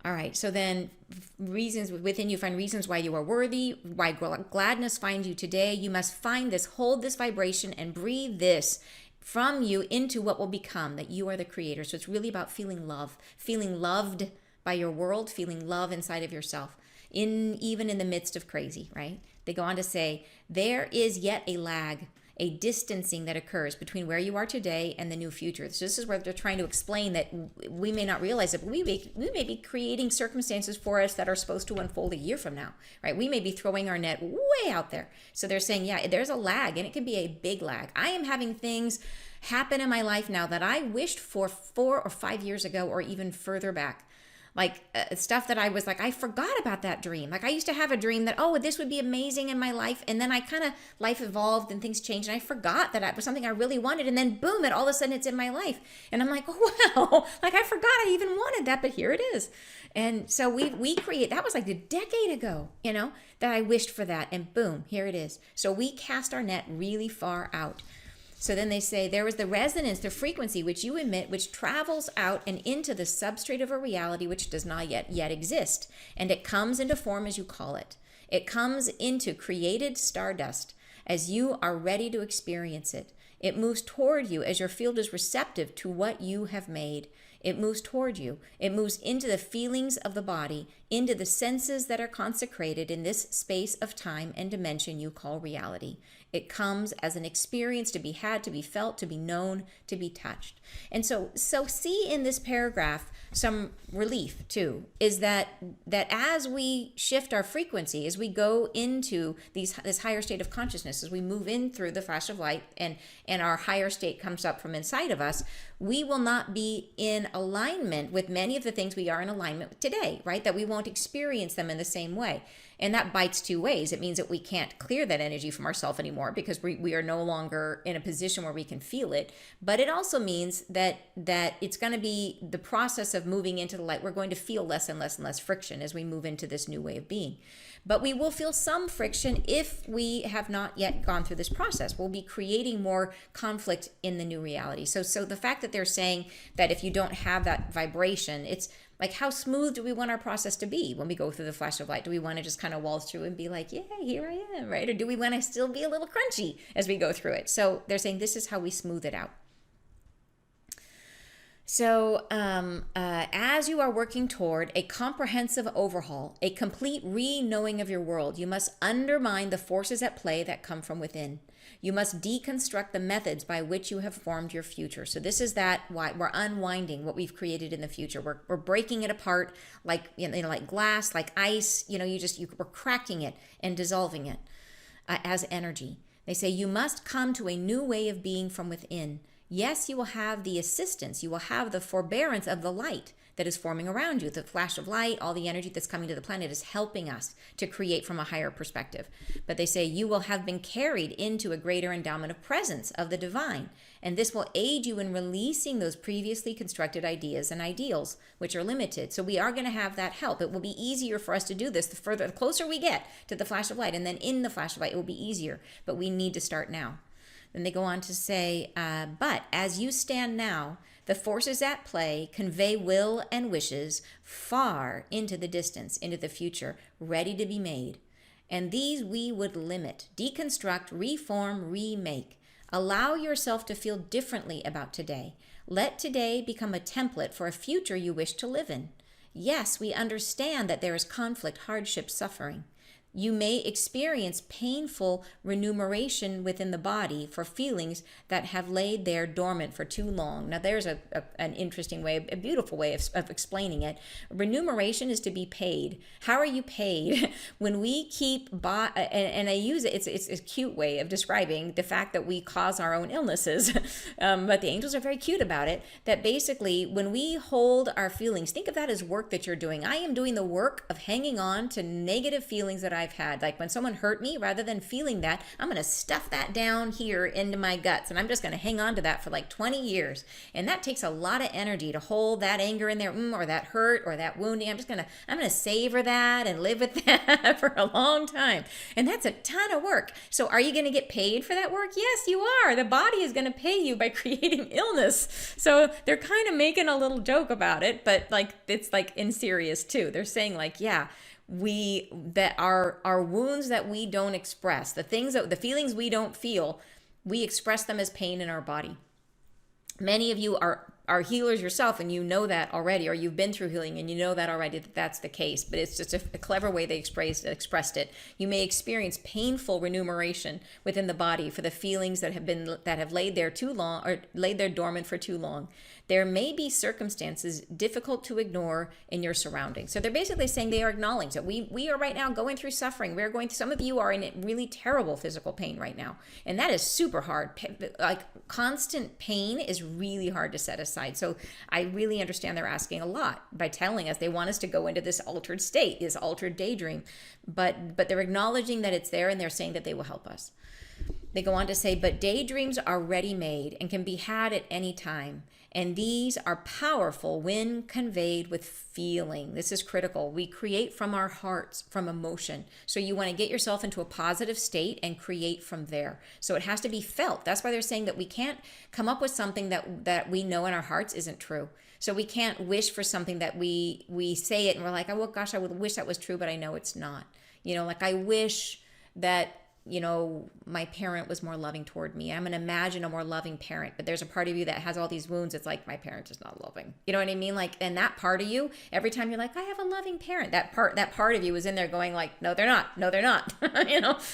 all right, so then reasons within you, find reasons why you are worthy, why gladness finds you today. You must find this, hold this vibration and breathe this from you into what will become, that you are the creator. So it's really about feeling love, feeling loved by your world, feeling love inside of yourself, even in the midst of crazy, right? They go on to say, there is yet a lag, a distancing that occurs between where you are today and the new future. So this is where they're trying to explain that we may not realize it, but we may be creating circumstances for us that are supposed to unfold a year from now, right? We may be throwing our net way out there. So they're saying, yeah, there's a lag, and it can be a big lag. I am having things happen in my life now that I wished for 4 or 5 years ago or even further back. Like stuff that I was like, I forgot about that dream. Like I used to have a dream that, oh, this would be amazing in my life. And then life evolved and things changed. And I forgot that it was something I really wanted. And then boom, all of a sudden it's in my life. And I'm like, oh, wow, like I forgot I even wanted that, but here it is. And so we create, that was like a decade ago, that I wished for that. And boom, here it is. So we cast our net really far out. So then they say, there is the resonance, the frequency which you emit, which travels out and into the substrate of a reality which does not yet exist. And it comes into form as you call it. It comes into created stardust as you are ready to experience it. It moves toward you as your field is receptive to what you have made. It moves toward you. It moves into the feelings of the body, into the senses that are consecrated in this space of time and dimension you call reality. It comes as an experience to be had, to be felt, to be known, to be touched. And so see in this paragraph some relief too, is that as we shift our frequency, as we go into this higher state of consciousness, as we move in through the flash of light and our higher state comes up from inside of us, we will not be in alignment with many of the things we are in alignment with today, right? That we won't experience them in the same way. And that bites two ways. It means that we can't clear that energy from ourselves anymore because we are no longer in a position where we can feel it. But it also means that it's going to be the process of moving into the light. We're going to feel less and less and less friction as we move into this new way of being. But we will feel some friction if we have not yet gone through this process. We'll be creating more conflict in the new reality. So the fact that they're saying that if you don't have that vibration, it's like, how smooth do we want our process to be when we go through the flash of light? Do we want to just kind of waltz through and be like, yeah, here I am, right? Or do we want to still be a little crunchy as we go through it? So they're saying this is how we smooth it out. So, as you are working toward a comprehensive overhaul, a complete re-knowing of your world, you must undermine the forces at play that come from within. You must deconstruct the methods by which you have formed your future. So this is that why we're unwinding what we've created in the future. We're breaking it apart like like glass, like ice. We're cracking it and dissolving it as energy. They say you must come to a new way of being from within. Yes, you will have the assistance, you will have the forbearance of the light that is forming around you. The flash of light, all the energy that's coming to the planet is helping us to create from a higher perspective. But they say you will have been carried into a greater endowment of presence of the divine. And this will aid you in releasing those previously constructed ideas and ideals, which are limited. So we are going to have that help. It will be easier for us to do this the closer we get to the flash of light. And then in the flash of light, it will be easier. But we need to start now. Then they go on to say, but as you stand now, the forces at play convey will and wishes far into the distance, into the future, ready to be made. And these we would limit, deconstruct, reform, remake. Allow yourself to feel differently about today. Let today become a template for a future you wish to live in. Yes, we understand that there is conflict, hardship, suffering. You may experience painful remuneration within the body for feelings that have laid there dormant for too long. Now, there's an interesting way, a beautiful way of explaining it. Remuneration is to be paid. How are you paid? When we keep, and I use it, it's a cute way of describing the fact that we cause our own illnesses, but the angels are very cute about it, that basically when we hold our feelings, think of that as work that you're doing. I am doing the work of hanging on to negative feelings that I've had. Like when someone hurt me, rather than feeling that, I'm going to stuff that down here into my guts, and I'm just going to hang on to that for like 20 years. And that takes a lot of energy to hold that anger in there, or that hurt or that wounding. I'm going to savor that and live with that for a long time. And that's a ton of work. So are you going to get paid for that work? Yes, you are. The body is going to pay you by creating illness. So they're kind of making a little joke about it, but like it's like in serious too. They're saying like, yeah, our wounds that we don't express, the feelings we don't feel, we express them as pain in our body. Many of you are healers yourself, and you know that already, or you've been through healing and you know that already, that that's the case. But it's just a clever way they expressed it. You may experience painful remuneration within the body for the feelings that have laid there too long, or laid there dormant for too long. There may be circumstances difficult to ignore in your surroundings. So they're basically saying, they are acknowledging that we are right now going through suffering. Some of you are in really terrible physical pain right now. And that is super hard. Like constant pain is really hard to set aside. So I really understand they're asking a lot by telling us they want us to go into this altered state, this altered daydream. But they're acknowledging that it's there, and they're saying that they will help us. They go on to say, but daydreams are ready-made and can be had at any time. And these are powerful when conveyed with feeling. This is critical. We create from our hearts, from emotion. So you want to get yourself into a positive state and create from there. So it has to be felt. That's why they're saying that we can't come up with something that we know in our hearts isn't true. So we can't wish for something that we say it and we're like, oh, well, gosh, I would wish that was true, but I know it's not. Like I wish that my parent was more loving toward me. I'm going to imagine a more loving parent, but there's a part of you that has all these wounds. It's like, my parent is not loving. You know what I mean? Like, and that part of you, every time you're like, I have a loving parent, that part of you is in there going like, no, they're not. No, they're not.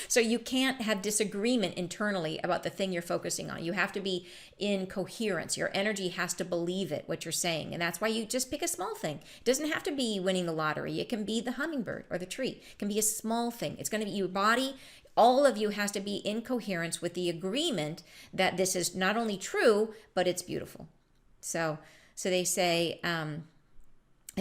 So you can't have disagreement internally about the thing you're focusing on. You have to be in coherence. Your energy has to believe it, what you're saying. And that's why you just pick a small thing. It doesn't have to be winning the lottery. It can be the hummingbird or the tree. It can be a small thing. It's going to be your body. All of you has to be in coherence with the agreement that this is not only true, but it's beautiful. So they say,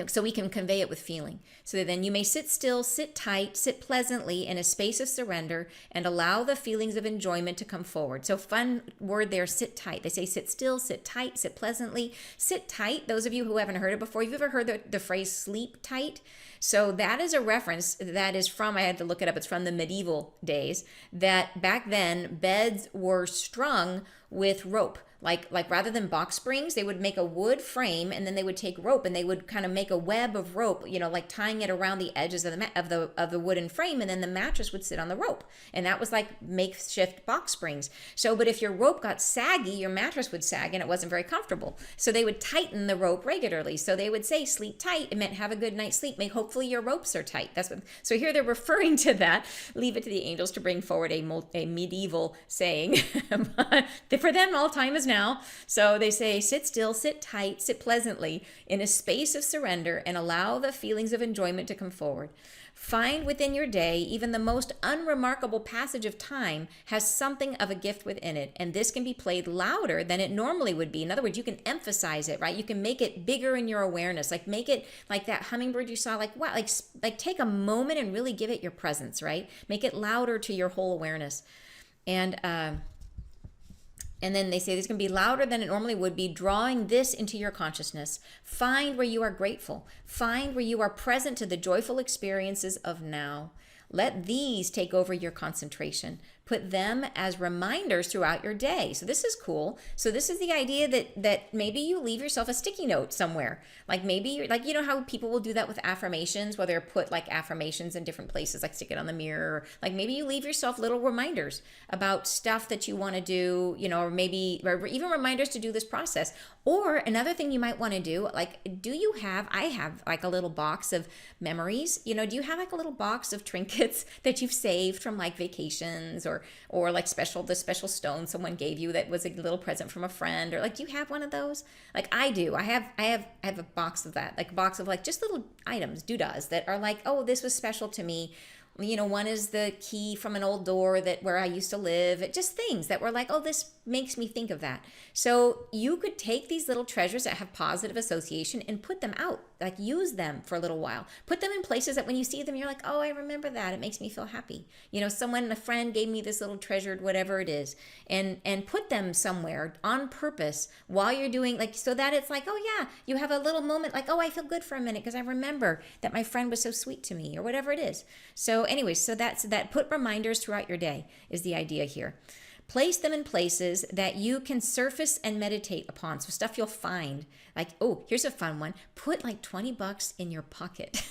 so we can convey it with feeling. So then you may sit still, sit tight, sit pleasantly in a space of surrender, and allow the feelings of enjoyment to come forward. So fun word there, sit tight. They say sit still, sit tight, sit pleasantly. Sit tight, those of you who haven't heard it before, you've ever heard the phrase sleep tight? So that is a reference that is from, I had to look it up, it's from the medieval days, that back then beds were strung with rope. Like rather than box springs, they would make a wood frame, and then they would take rope and they would kind of make a web of rope, like tying it around the edges of the wooden frame, and then the mattress would sit on the rope. And that was like makeshift box springs. So, but if your rope got saggy, your mattress would sag and it wasn't very comfortable. So they would tighten the rope regularly. So they would say sleep tight. It meant have a good night's sleep. Hopefully your ropes are tight. So here they're referring to that. Leave it to the angels to bring forward a medieval saying. For them, all time is now. So they say, sit still, sit tight, sit pleasantly in a space of surrender, and allow the feelings of enjoyment to come forward. Find within your day, even the most unremarkable passage of time has something of a gift within it, and this can be played louder than it normally would be. In other words, you can emphasize it, right? You can make it bigger in your awareness, like make it like that hummingbird you saw, like wow, like take a moment and really give it your presence, right? Make it louder to your whole awareness. And then they say this can be louder than it normally would be, drawing this into your consciousness. Find where you are grateful. Find where you are present to the joyful experiences of now. Let these take over your concentration. Put them as reminders throughout your day. So this is cool. So this is the idea that maybe you leave yourself a sticky note somewhere. Like maybe you're like, how people will do that with affirmations, where they're put like affirmations in different places, like stick it on the mirror. Like maybe you leave yourself little reminders about stuff that you want to do, or even reminders to do this process. Or another thing you might want to do, like, I have like a little box of memories. Do you have like a little box of trinkets that you've saved from like vacations, or like the special stone someone gave you that was a little present from a friend, or like, do you have one of those? Like I do. I have a box of that, like a box of like just little items, doodahs that are like, oh, this was special to me. One is the key from an old door where I used to live. Just things that were like, oh, this makes me think of that. So you could take these little treasures that have positive association and put them out, like use them for a little while. Put them in places that when you see them, you're like, oh, I remember that. It makes me feel happy. A friend gave me this little treasured whatever it is, and put them somewhere on purpose while you're doing so that it's like, oh yeah, you have a little moment like, oh, I feel good for a minute because I remember that my friend was so sweet to me, or whatever it is. So anyways, so that's that. Put reminders throughout your day is the idea here. Place them in places that you can surface and meditate upon. So stuff you'll find, like, oh, here's a fun one. Put like $20 in your pocket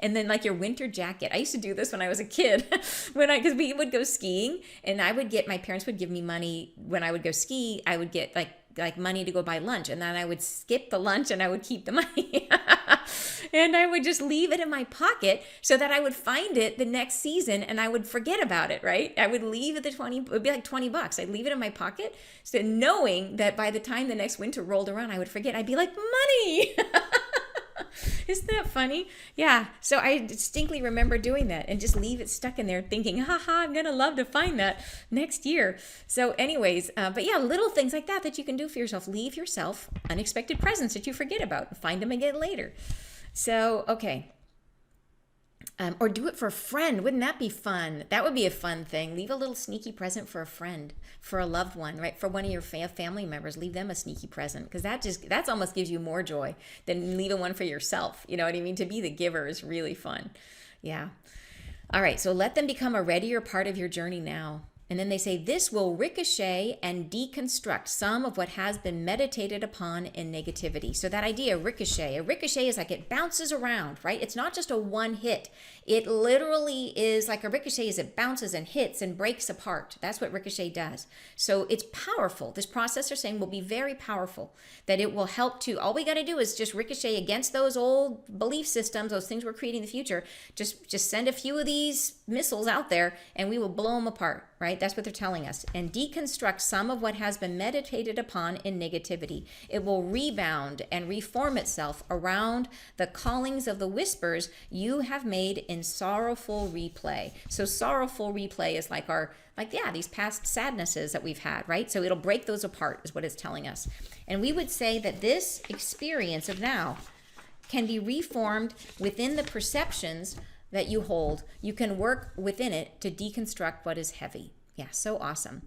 and then like your winter jacket. I used to do this when I was a kid because we would go skiing, and my parents would give me money when I would go ski. I would get like money to go buy lunch, and then I would skip the lunch and I would keep the money. And I would just leave it in my pocket so that I would find it the next season and I would forget about it, right? I would leave it it would be like $20. I'd leave it in my pocket, so knowing that by the time the next winter rolled around, I would forget. I'd be like, money! Isn't that funny? Yeah. So I distinctly remember doing that and just leave it stuck in there thinking, haha, I'm going to love to find that next year. So anyways, but yeah, little things like that you can do for yourself. Leave yourself unexpected presents that you forget about and find them again later. So, okay. Or do it for a friend. Wouldn't that be fun? That would be a fun thing. Leave a little sneaky present for a friend, for a loved one, right? For one of your family members, leave them a sneaky present, because that almost gives you more joy than leaving one for yourself. You know what I mean? To be the giver is really fun. Yeah. All right. So let them become a readier part of your journey now. And then they say this will ricochet and deconstruct some of what has been meditated upon in negativity. So that idea, a ricochet is like it bounces around, right? It's not just a one hit. It literally is like a ricochet is it bounces and hits and breaks apart. That's what ricochet does. So it's powerful. This process they're saying will be very powerful, that it will help to, all we got to do is just ricochet against those old belief systems, those things we're creating in the future. Just send a few of these missiles out there and we will blow them apart, right? That's what they're telling us. And deconstruct some of what has been meditated upon in negativity. It will rebound and reform itself around the callings of the whispers you have made in sorrowful replay. So sorrowful replay is like these past sadnesses that we've had, right? So it'll break those apart is what it's telling us. And we would say that this experience of now can be reformed within the perceptions that you hold. You can work within it to deconstruct what is heavy. Yeah, so awesome.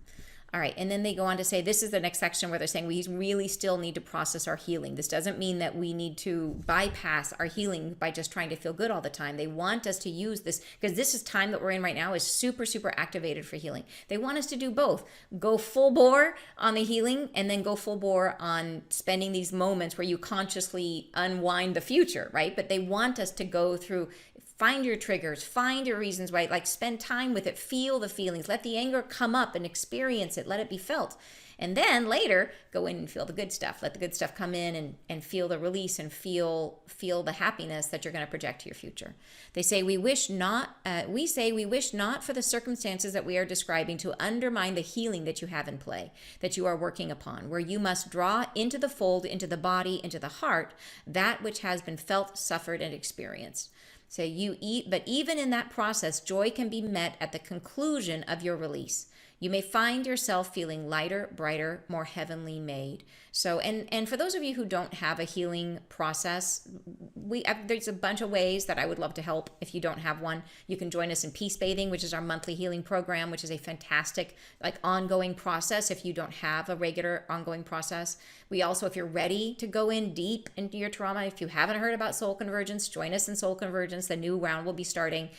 All right. And then they go on to say, this is the next section where they're saying we really still need to process our healing. This doesn't mean that we need to bypass our healing by just trying to feel good all the time. They want us to use this, because this is time that we're in right now is super, super activated for healing. They want us to do both. Go full bore on the healing, and then go full bore on spending these moments where you consciously unwind the future, right? But they want us to go through, find your triggers, find your reasons why, like spend time with it, feel the feelings, let the anger come up and experience it, let it be felt. And then later, go in and feel the good stuff. Let the good stuff come in and feel the release and feel the happiness that you're going to project to your future. They say we wish not for the circumstances that we are describing to undermine the healing that you have in play, that you are working upon, where you must draw into the fold, into the body, into the heart, that which has been felt, suffered, and experienced. So but even in that process, joy can be met at the conclusion of your release. You may find yourself feeling lighter, brighter, more heavenly made. So, and for those of you who don't have a healing process, there's a bunch of ways that I would love to help. If you don't have one, you can join us in Peace Bathing, which is our monthly healing program, which is a fantastic, like, ongoing process if you don't have a regular ongoing process. We also, if you're ready to go in deep into your trauma, if you haven't heard about Soul Convergence, join us in Soul Convergence. The new round will be starting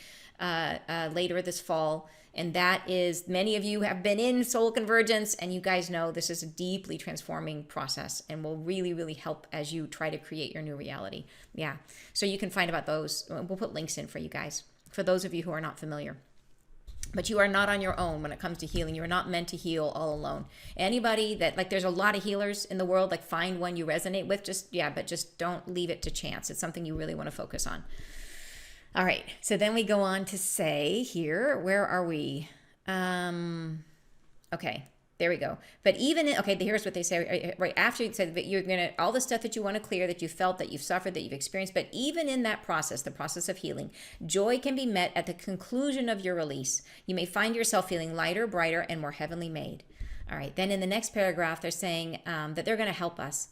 later this fall. And that is, many of you have been in Soul Convergence, and you guys know this is a deeply transforming process and will really, really help as you try to create your new reality. Yeah. So you can find about those. We'll put links in for you guys, for those of you who are not familiar. But you are not on your own when it comes to healing. You are not meant to heal all alone. Anybody that, like, there's a lot of healers in the world, like, find one you resonate with, but just don't leave it to chance. It's something you really want to focus on. All right, so then we go on to say here, where are we? Okay, there we go. But here's what they say right after you said that you're going to, all the stuff that you want to clear, that you felt, that you've suffered, that you've experienced, but even in that process, the process of healing, joy can be met at the conclusion of your release. You may find yourself feeling lighter, brighter, and more heavenly made. All right, then in the next paragraph, they're saying that they're going to help us.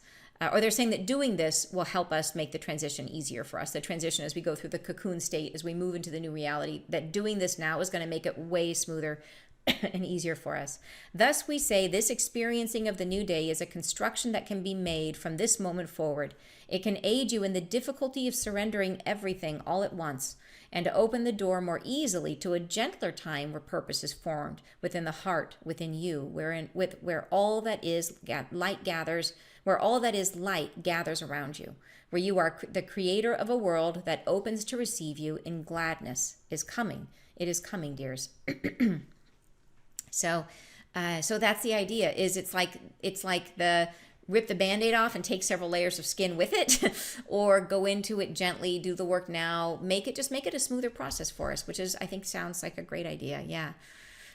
Or they're saying that doing this will help us make the transition easier for us. The transition as we go through the cocoon state, as we move into the new reality, that doing this now is going to make it way smoother and easier for us. Thus, we say this experiencing of the new day is a construction that can be made from this moment forward. It can aid you in the difficulty of surrendering everything all at once, and to open the door more easily to a gentler time where purpose is formed within the heart, within you, where all that is light gathers, where all that is light gathers around you, where you are the creator of a world that opens to receive you in gladness is coming. It is coming, dears. So that's the idea. Is it's like the rip the Band-Aid off and take several layers of skin with it, or go into it gently, do the work now, make it a smoother process for us, which is, I think, sounds like a great idea. Yeah.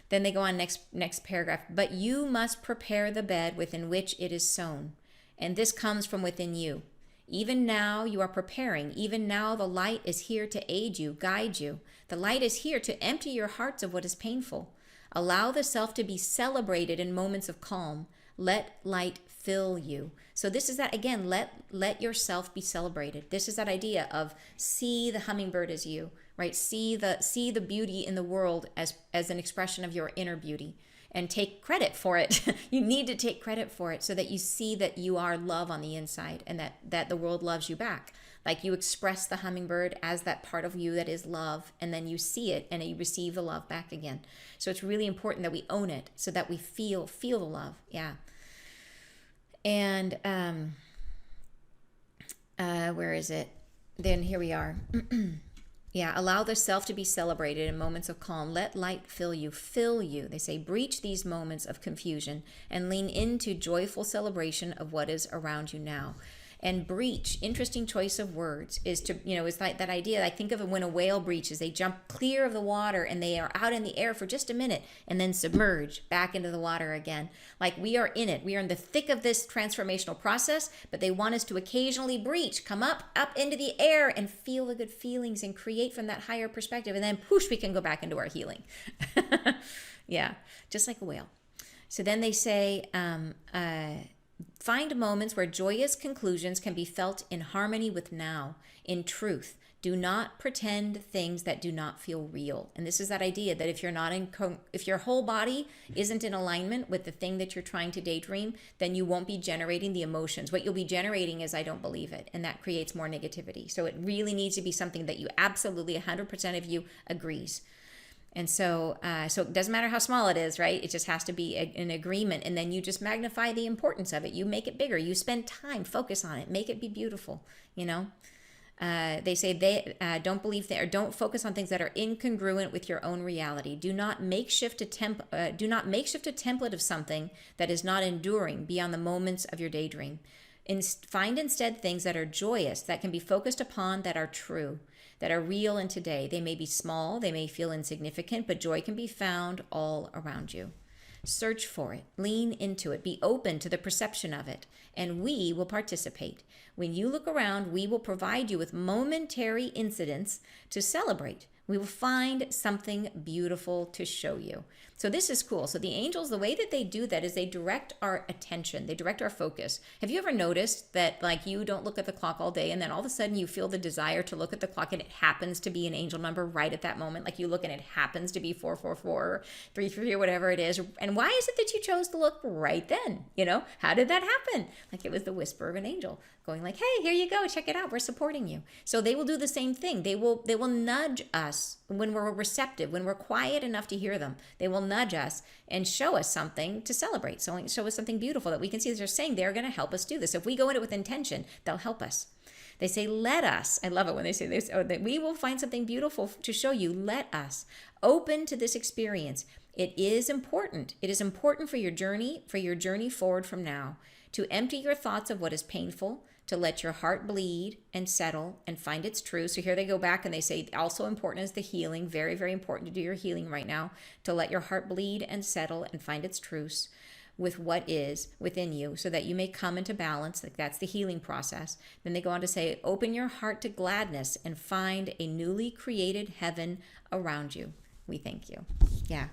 Then they go on next paragraph. But you must prepare the bed within which it is sown, and this comes from within you. Even now you are preparing. Even now the light is here to aid you, guide you. The light is here to empty your hearts of what is painful. Allow the self to be celebrated in moments of calm. Let light fill you. So this is that, again, let yourself be celebrated. This is that idea of see the hummingbird as you, right? See the beauty in the world as an expression of your inner beauty. And take credit for it. You need to take credit for it so that you see that you are love on the inside, and that the world loves you back. Like, you express the hummingbird as that part of you that is love, and then you see it and you receive the love back again. So it's really important that we own it so that we feel the love. Yeah. And where is it? Then here we are. Yeah, allow the self to be celebrated in moments of calm. Let light fill you. Fill you. They say, breach these moments of confusion and lean into joyful celebration of what is around you now. And breach, interesting choice of words, is to, it's like that idea. I think of it when a whale breaches. They jump clear of the water and they are out in the air for just a minute and then submerge back into the water again. Like, we are in it. We are in the thick of this transformational process, but they want us to occasionally breach, come up into the air and feel the good feelings and create from that higher perspective. And then whoosh, we can go back into our healing. Yeah, just like a whale. So then they say, find moments where joyous conclusions can be felt in harmony with now, in truth. Do not pretend things that do not feel real. And this is that idea that if you're not if your whole body isn't in alignment with the thing that you're trying to daydream, then you won't be generating the emotions. What you'll be generating is, I don't believe it. And that creates more negativity. So it really needs to be something that you absolutely 100% of you agrees. And so it doesn't matter how small it is, right? It just has to be an agreement. And then you just magnify the importance of it. You make it bigger. You spend time, focus on it, make it be beautiful, you know? They say don't believe or don't focus on things that are incongruent with your own reality. Do not makeshift a template of something that is not enduring beyond the moments of your daydream. Find instead things that are joyous, that can be focused upon, that are true, that are real in today. They may be small, they may feel insignificant, but joy can be found all around you. Search for it, lean into it, be open to the perception of it, and we will participate. When you look around, we will provide you with momentary incidents to celebrate. We will find something beautiful to show you. So this is cool. So the angels, the way that they do that is they direct our attention. They direct our focus. Have you ever noticed that, like, you don't look at the clock all day and then all of a sudden you feel the desire to look at the clock and it happens to be an angel number right at that moment? Like, you look and it happens to be 444 or 333 or whatever it is. And why is it that you chose to look right then? You know, how did that happen? Like, it was the whisper of an angel going like, hey, here you go. Check it out. We're supporting you. So they will do the same thing. They will nudge us when we're receptive, when we're quiet enough to hear them. They will nudge us and show us something to celebrate. So show us something beautiful that we can see that they're saying they're going to help us do this. So if we go into it with intention, they'll help us. They say, let us. I love it when they say this, that we will find something beautiful to show you. Let us. Open to this experience. It is important. It is important for your journey forward from now, to empty your thoughts of what is painful, to let your heart bleed and settle and find its truth. So here they go back and they say also important is the healing. Very, very important to do your healing right now, to let your heart bleed and settle and find its truth with what is within you so that you may come into balance. Like, that's the healing process. Then they go on to say, open your heart to gladness and find a newly created heaven around you. We thank you. Yeah.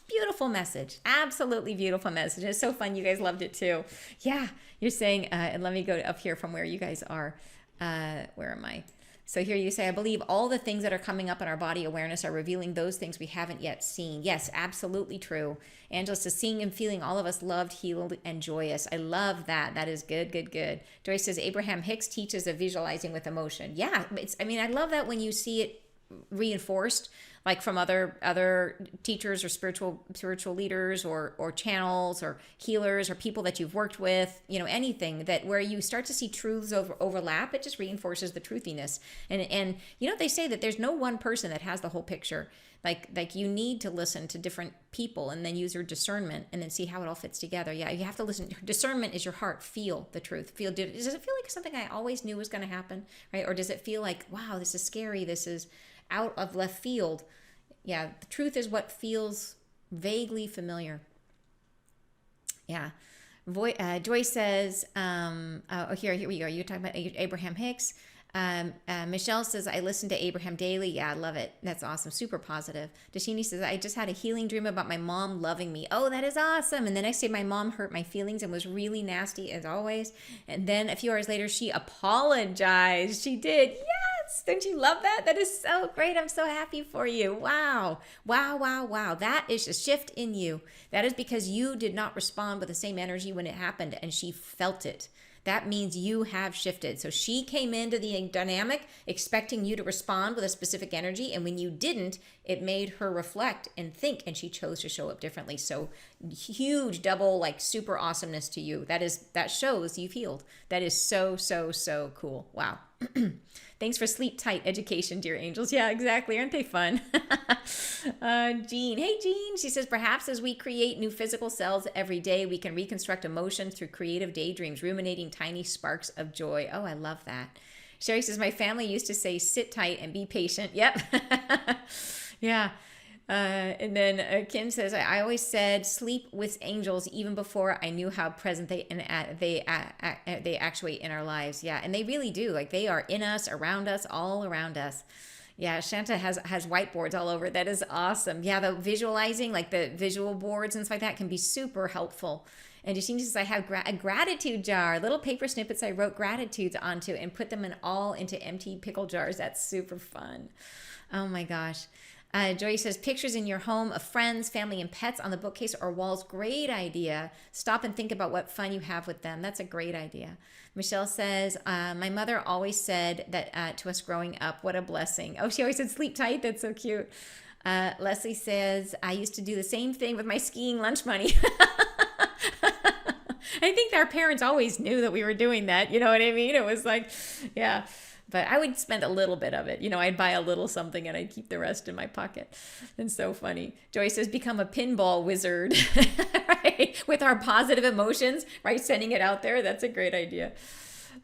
Beautiful message. Absolutely beautiful message. It's so fun. You guys loved it too. Yeah. You're saying, and let me go up here from where you guys are. Where am I? So here you say, I believe all the things that are coming up in our body awareness are revealing those things we haven't yet seen. Yes, absolutely true. Angela says, seeing and feeling all of us loved, healed, and joyous. I love that. That is good, good, good. Joyce says, Abraham Hicks teaches of visualizing with emotion. Yeah, I love that when you see it reinforced, like from other teachers or spiritual leaders or channels or healers or people that you've worked with, you know, anything that where you start to see truths overlap, it just reinforces the truthiness. And you know, they say that there's no one person that has the whole picture. Like you need to listen to different people and then use your discernment and then see how it all fits together. Yeah, you have to listen. Discernment is your heart. Feel the truth. Does it feel like something I always knew was going to happen, right? Or does it feel like, wow, this is scary. This is out of left field. Yeah, the truth is what feels vaguely familiar. Yeah. Joyce says, here we go. You're talking about Abraham Hicks. Michelle says, I listen to Abraham daily. Yeah, I love it. That's awesome. Super positive. Dashini says, I just had a healing dream about my mom loving me. Oh, that is awesome. And the next day my mom hurt my feelings and was really nasty as always. And then a few hours later, she apologized. She did. Yes. Don't you love that? That is so great. I'm so happy for you. Wow. Wow, wow, wow. That is a shift in you. That is because you did not respond with the same energy when it happened and she felt it. That means you have shifted. So she came into the dynamic expecting you to respond with a specific energy. And when you didn't, it made her reflect and think, and she chose to show up differently. So huge double, like super awesomeness to you. That shows you've healed. That is so, so, so cool. Wow. Thanks for sleep tight education, dear angels. Yeah, exactly. Aren't they fun? Jean. Hey, Jean. She says, perhaps as we create new physical cells every day, we can reconstruct emotions through creative daydreams, ruminating tiny sparks of joy. Oh, I love that. Sherry says, my family used to say, sit tight and be patient. Yep. Yeah. And then Kim says, I always said sleep with angels even before I knew how present they actuate in our lives. Yeah, and they really do. Like, they are in us, around us, all around us. Yeah, Shanta has whiteboards all over. That is awesome. Yeah, the visualizing, like the visual boards and stuff like that, can be super helpful. And Justine says, I have a gratitude jar, little paper snippets I wrote gratitudes onto and put them in all into empty pickle jars. That's super fun. Oh my gosh. Joy says, pictures in your home of friends, family, and pets on the bookcase or walls. Great idea. Stop and think about what fun you have with them. That's a great idea. Michelle says, my mother always said that to us growing up, what a blessing. Oh, she always said, sleep tight. That's so cute. Leslie says, I used to do the same thing with my skiing lunch money. I think our parents always knew that we were doing that. You know what I mean? It was like, yeah. But I would spend a little bit of it. You know, I'd buy a little something and I'd keep the rest in my pocket. It's so funny. Joy says, become a pinball wizard, right? With our positive emotions, right? Sending it out there. That's a great idea.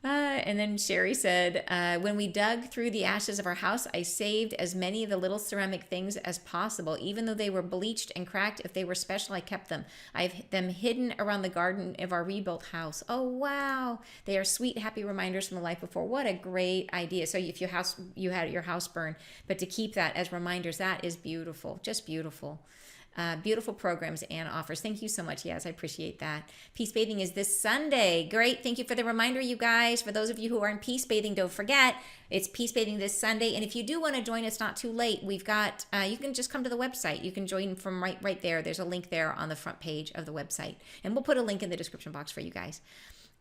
And then Sherry said, when we dug through the ashes of our house, I saved as many of the little ceramic things as possible. Even though they were bleached and cracked, if they were special, I kept them. I have them hidden around the garden of our rebuilt house. Oh, wow. They are sweet, happy reminders from the life before. What a great idea. So if you had your house burned, but to keep that as reminders, that is beautiful. Just beautiful. Beautiful programs Anne offers. Thank you so much. Yes, I appreciate that. Peace bathing is this Sunday. Great. Thank you for the reminder, you guys. For those of you who are in peace bathing, don't forget it's peace bathing this Sunday. And if you do want to join, it's not too late. We've got, you can just come to the website. You can join from right there. There's a link there on the front page of the website. And we'll put a link in the description box for you guys.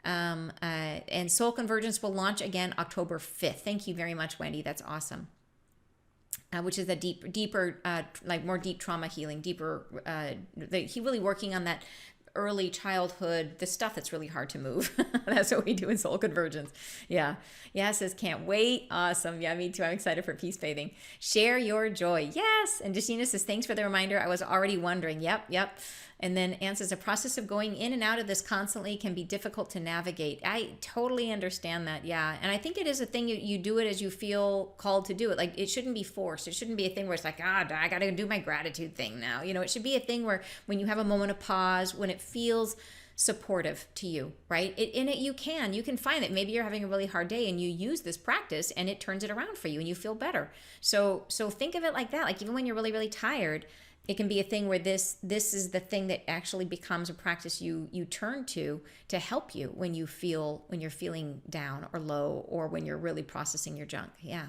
And Soul Convergence will launch again October 5th. Thank you very much, Wendy. That's awesome. Which is the deeper, like more deep trauma healing, deeper, he really working on that early childhood, the stuff that's really hard to move. That's what we do in Soul Convergence. Yeah. Yeah, says, can't wait. Awesome. Yeah, me too. I'm excited for peace bathing. Share your joy. Yes. And Justina says, thanks for the reminder. I was already wondering. Yep. And then Anne says, the process of going in and out of this constantly can be difficult to navigate. I totally understand that. Yeah. And I think it is a thing you do it as you feel called to do it. Like, it shouldn't be forced. It shouldn't be a thing where it's like, I got to do my gratitude thing now. You know, it should be a thing where when you have a moment of pause, when it feels supportive to you, right? You can find that maybe you're having a really hard day and you use this practice and it turns it around for you and you feel better. So think of it like that. Like, even when you're really, really tired, it can be a thing where this is the thing that actually becomes a practice you turn to help you when you're feeling down or low, or when you're really processing your junk. Yeah.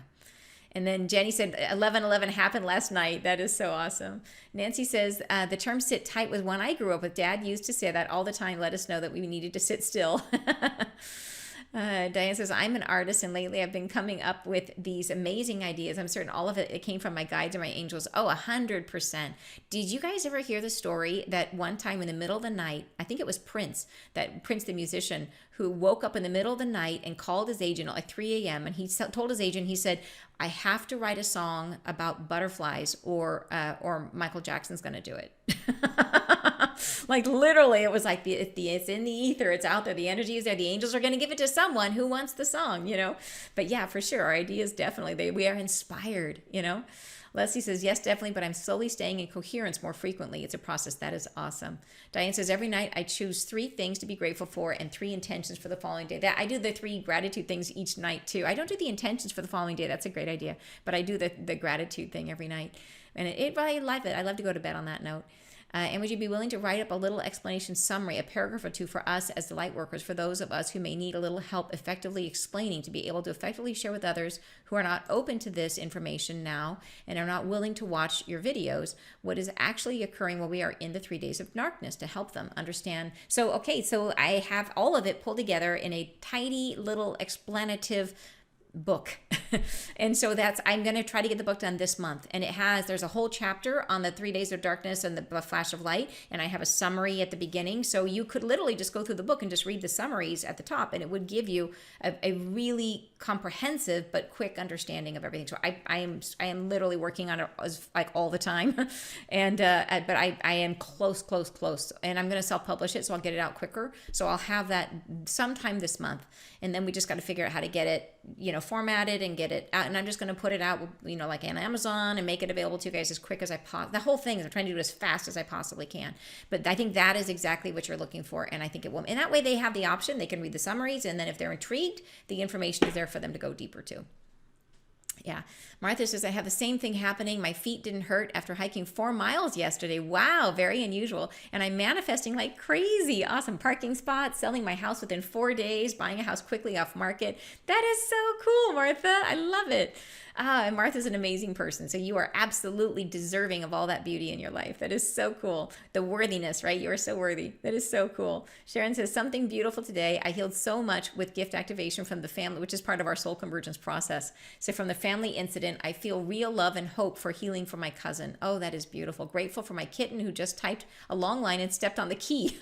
And then Jenny said 11/11 happened last night. That is so awesome. Nancy says, the term sit tight was one I grew up with. Dad used to say that all the time, let us know that we needed to sit still. Diane says, I'm an artist, and lately I've been coming up with these amazing ideas. I'm certain all of it came from my guides and my angels. Oh, 100%. Did you guys ever hear the story that one time in the middle of the night, I think it was Prince the musician, who woke up in the middle of the night and called his agent at like 3 a.m. and he told his agent, he said, I have to write a song about butterflies or Michael Jackson's going to do it. Like, literally, it was like it's in the ether, it's out there, the energy is there, the angels are going to give it to someone who wants the song, you know. But yeah, for sure, our ideas definitely, we are inspired, you know. Leslie says, yes, definitely, but I'm slowly staying in coherence more frequently. It's a process. That is awesome. Diane says, every night I choose 3 things to be grateful for and 3 intentions for the following day. That I do the 3 gratitude things each night too. I don't do the intentions for the following day. That's a great idea. But I do the gratitude thing every night. And I love it. I love to go to bed on that note. And would you be willing to write up a little explanation summary, a paragraph or 2 for us as the light workers, for those of us who may need a little help effectively explaining, to be able to effectively share with others who are not open to this information now and are not willing to watch your videos, what is actually occurring while we are in the 3 days of darkness, to help them understand. So I have all of it pulled together in a tidy little explanative book. And so I'm going to try to get the book done this month. And there's a whole chapter on the 3 days of darkness and the flash of light. And I have a summary at the beginning. So you could literally just go through the book and just read the summaries at the top, and it would give you a really comprehensive but quick understanding of everything. So I am literally working on it like all the time. And, but I am close. And I'm going to self-publish it, so I'll get it out quicker. So I'll have that sometime this month. And then we just got to figure out how to get it, formatted and get it out. And I'm just going to put it out, like on Amazon, and make it available to you guys as quick as I possibly. The whole thing is I'm trying to do it as fast as I possibly can. But I think that is exactly what you're looking for. And I think it will. And that way they have the option. They can read the summaries. And then if they're intrigued, the information is there for them to go deeper to. Yeah. Martha says, I have the same thing happening. My feet didn't hurt after hiking 4 miles yesterday. Wow, very unusual. And I'm manifesting like crazy. Awesome parking spots, selling my house within 4 days, buying a house quickly off market. That is so cool, Martha. I love it. And Martha's an amazing person. So you are absolutely deserving of all that beauty in your life. That is so cool. The worthiness, right? You are so worthy. That is so cool. Sharon says, something beautiful today. I healed so much with gift activation from the family, which is part of our soul convergence process. So from the family incident, I feel real love and hope for healing for my cousin. Oh, that is beautiful. Grateful for my kitten who just typed a long line and stepped on the key.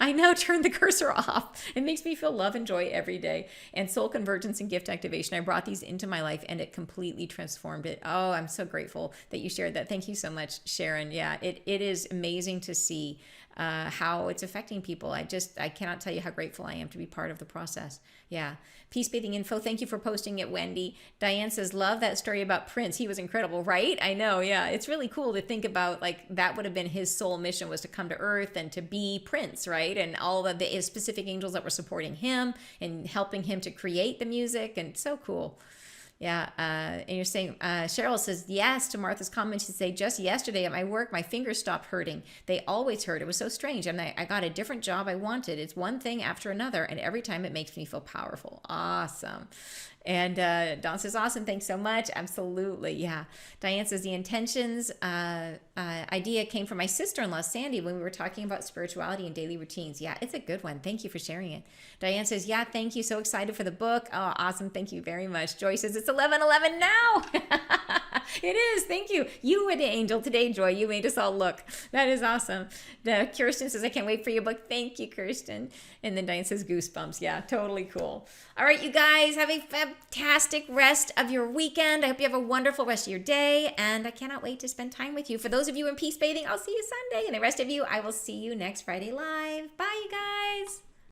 I now turn the cursor off. It makes me feel love and joy every day. And soul convergence and gift activation, I brought these into my life and it completely transformed it. Oh, I'm so grateful that you shared that. Thank you so much, Sharon. Yeah, it is amazing to see how it's affecting people. I cannot tell you how grateful I am to be part of the process. Yeah. Peace bathing info. Thank you for posting it, Wendy. Diane says, love that story about Prince. He was incredible, right? I know. Yeah. It's really cool to think about, like, that would have been his soul mission, was to come to earth and to be Prince, right? And all of the specific angels that were supporting him and helping him to create the music. And so cool. Yeah, and you're saying, Cheryl says yes to Martha's comment. She said, just yesterday at my work, my fingers stopped hurting. They always hurt. It was so strange. And I got a different job I wanted. It's one thing after another. And every time it makes me feel powerful. Awesome. And Dawn says, awesome. Thanks so much. Absolutely. Yeah. Diane says, the intentions idea came from my sister-in-law, Sandy, when we were talking about spirituality and daily routines. Yeah, it's a good one. Thank you for sharing it. Diane says, yeah, thank you. So excited for the book. Oh, awesome. Thank you very much. Joy says, it's 11:11 now. It is. Thank you. You were the angel today, Joy. You made us all look. That is awesome. Kirsten says, I can't wait for your book. Thank you, Kirsten. And then Diane says, goosebumps. Yeah, totally cool. All right, you guys, have a fantastic rest of your weekend. I hope you have a wonderful rest of your day. And I cannot wait to spend time with you. For those of you in peace bathing, I'll see you Sunday. And the rest of you, I will see you next Friday live. Bye, you guys.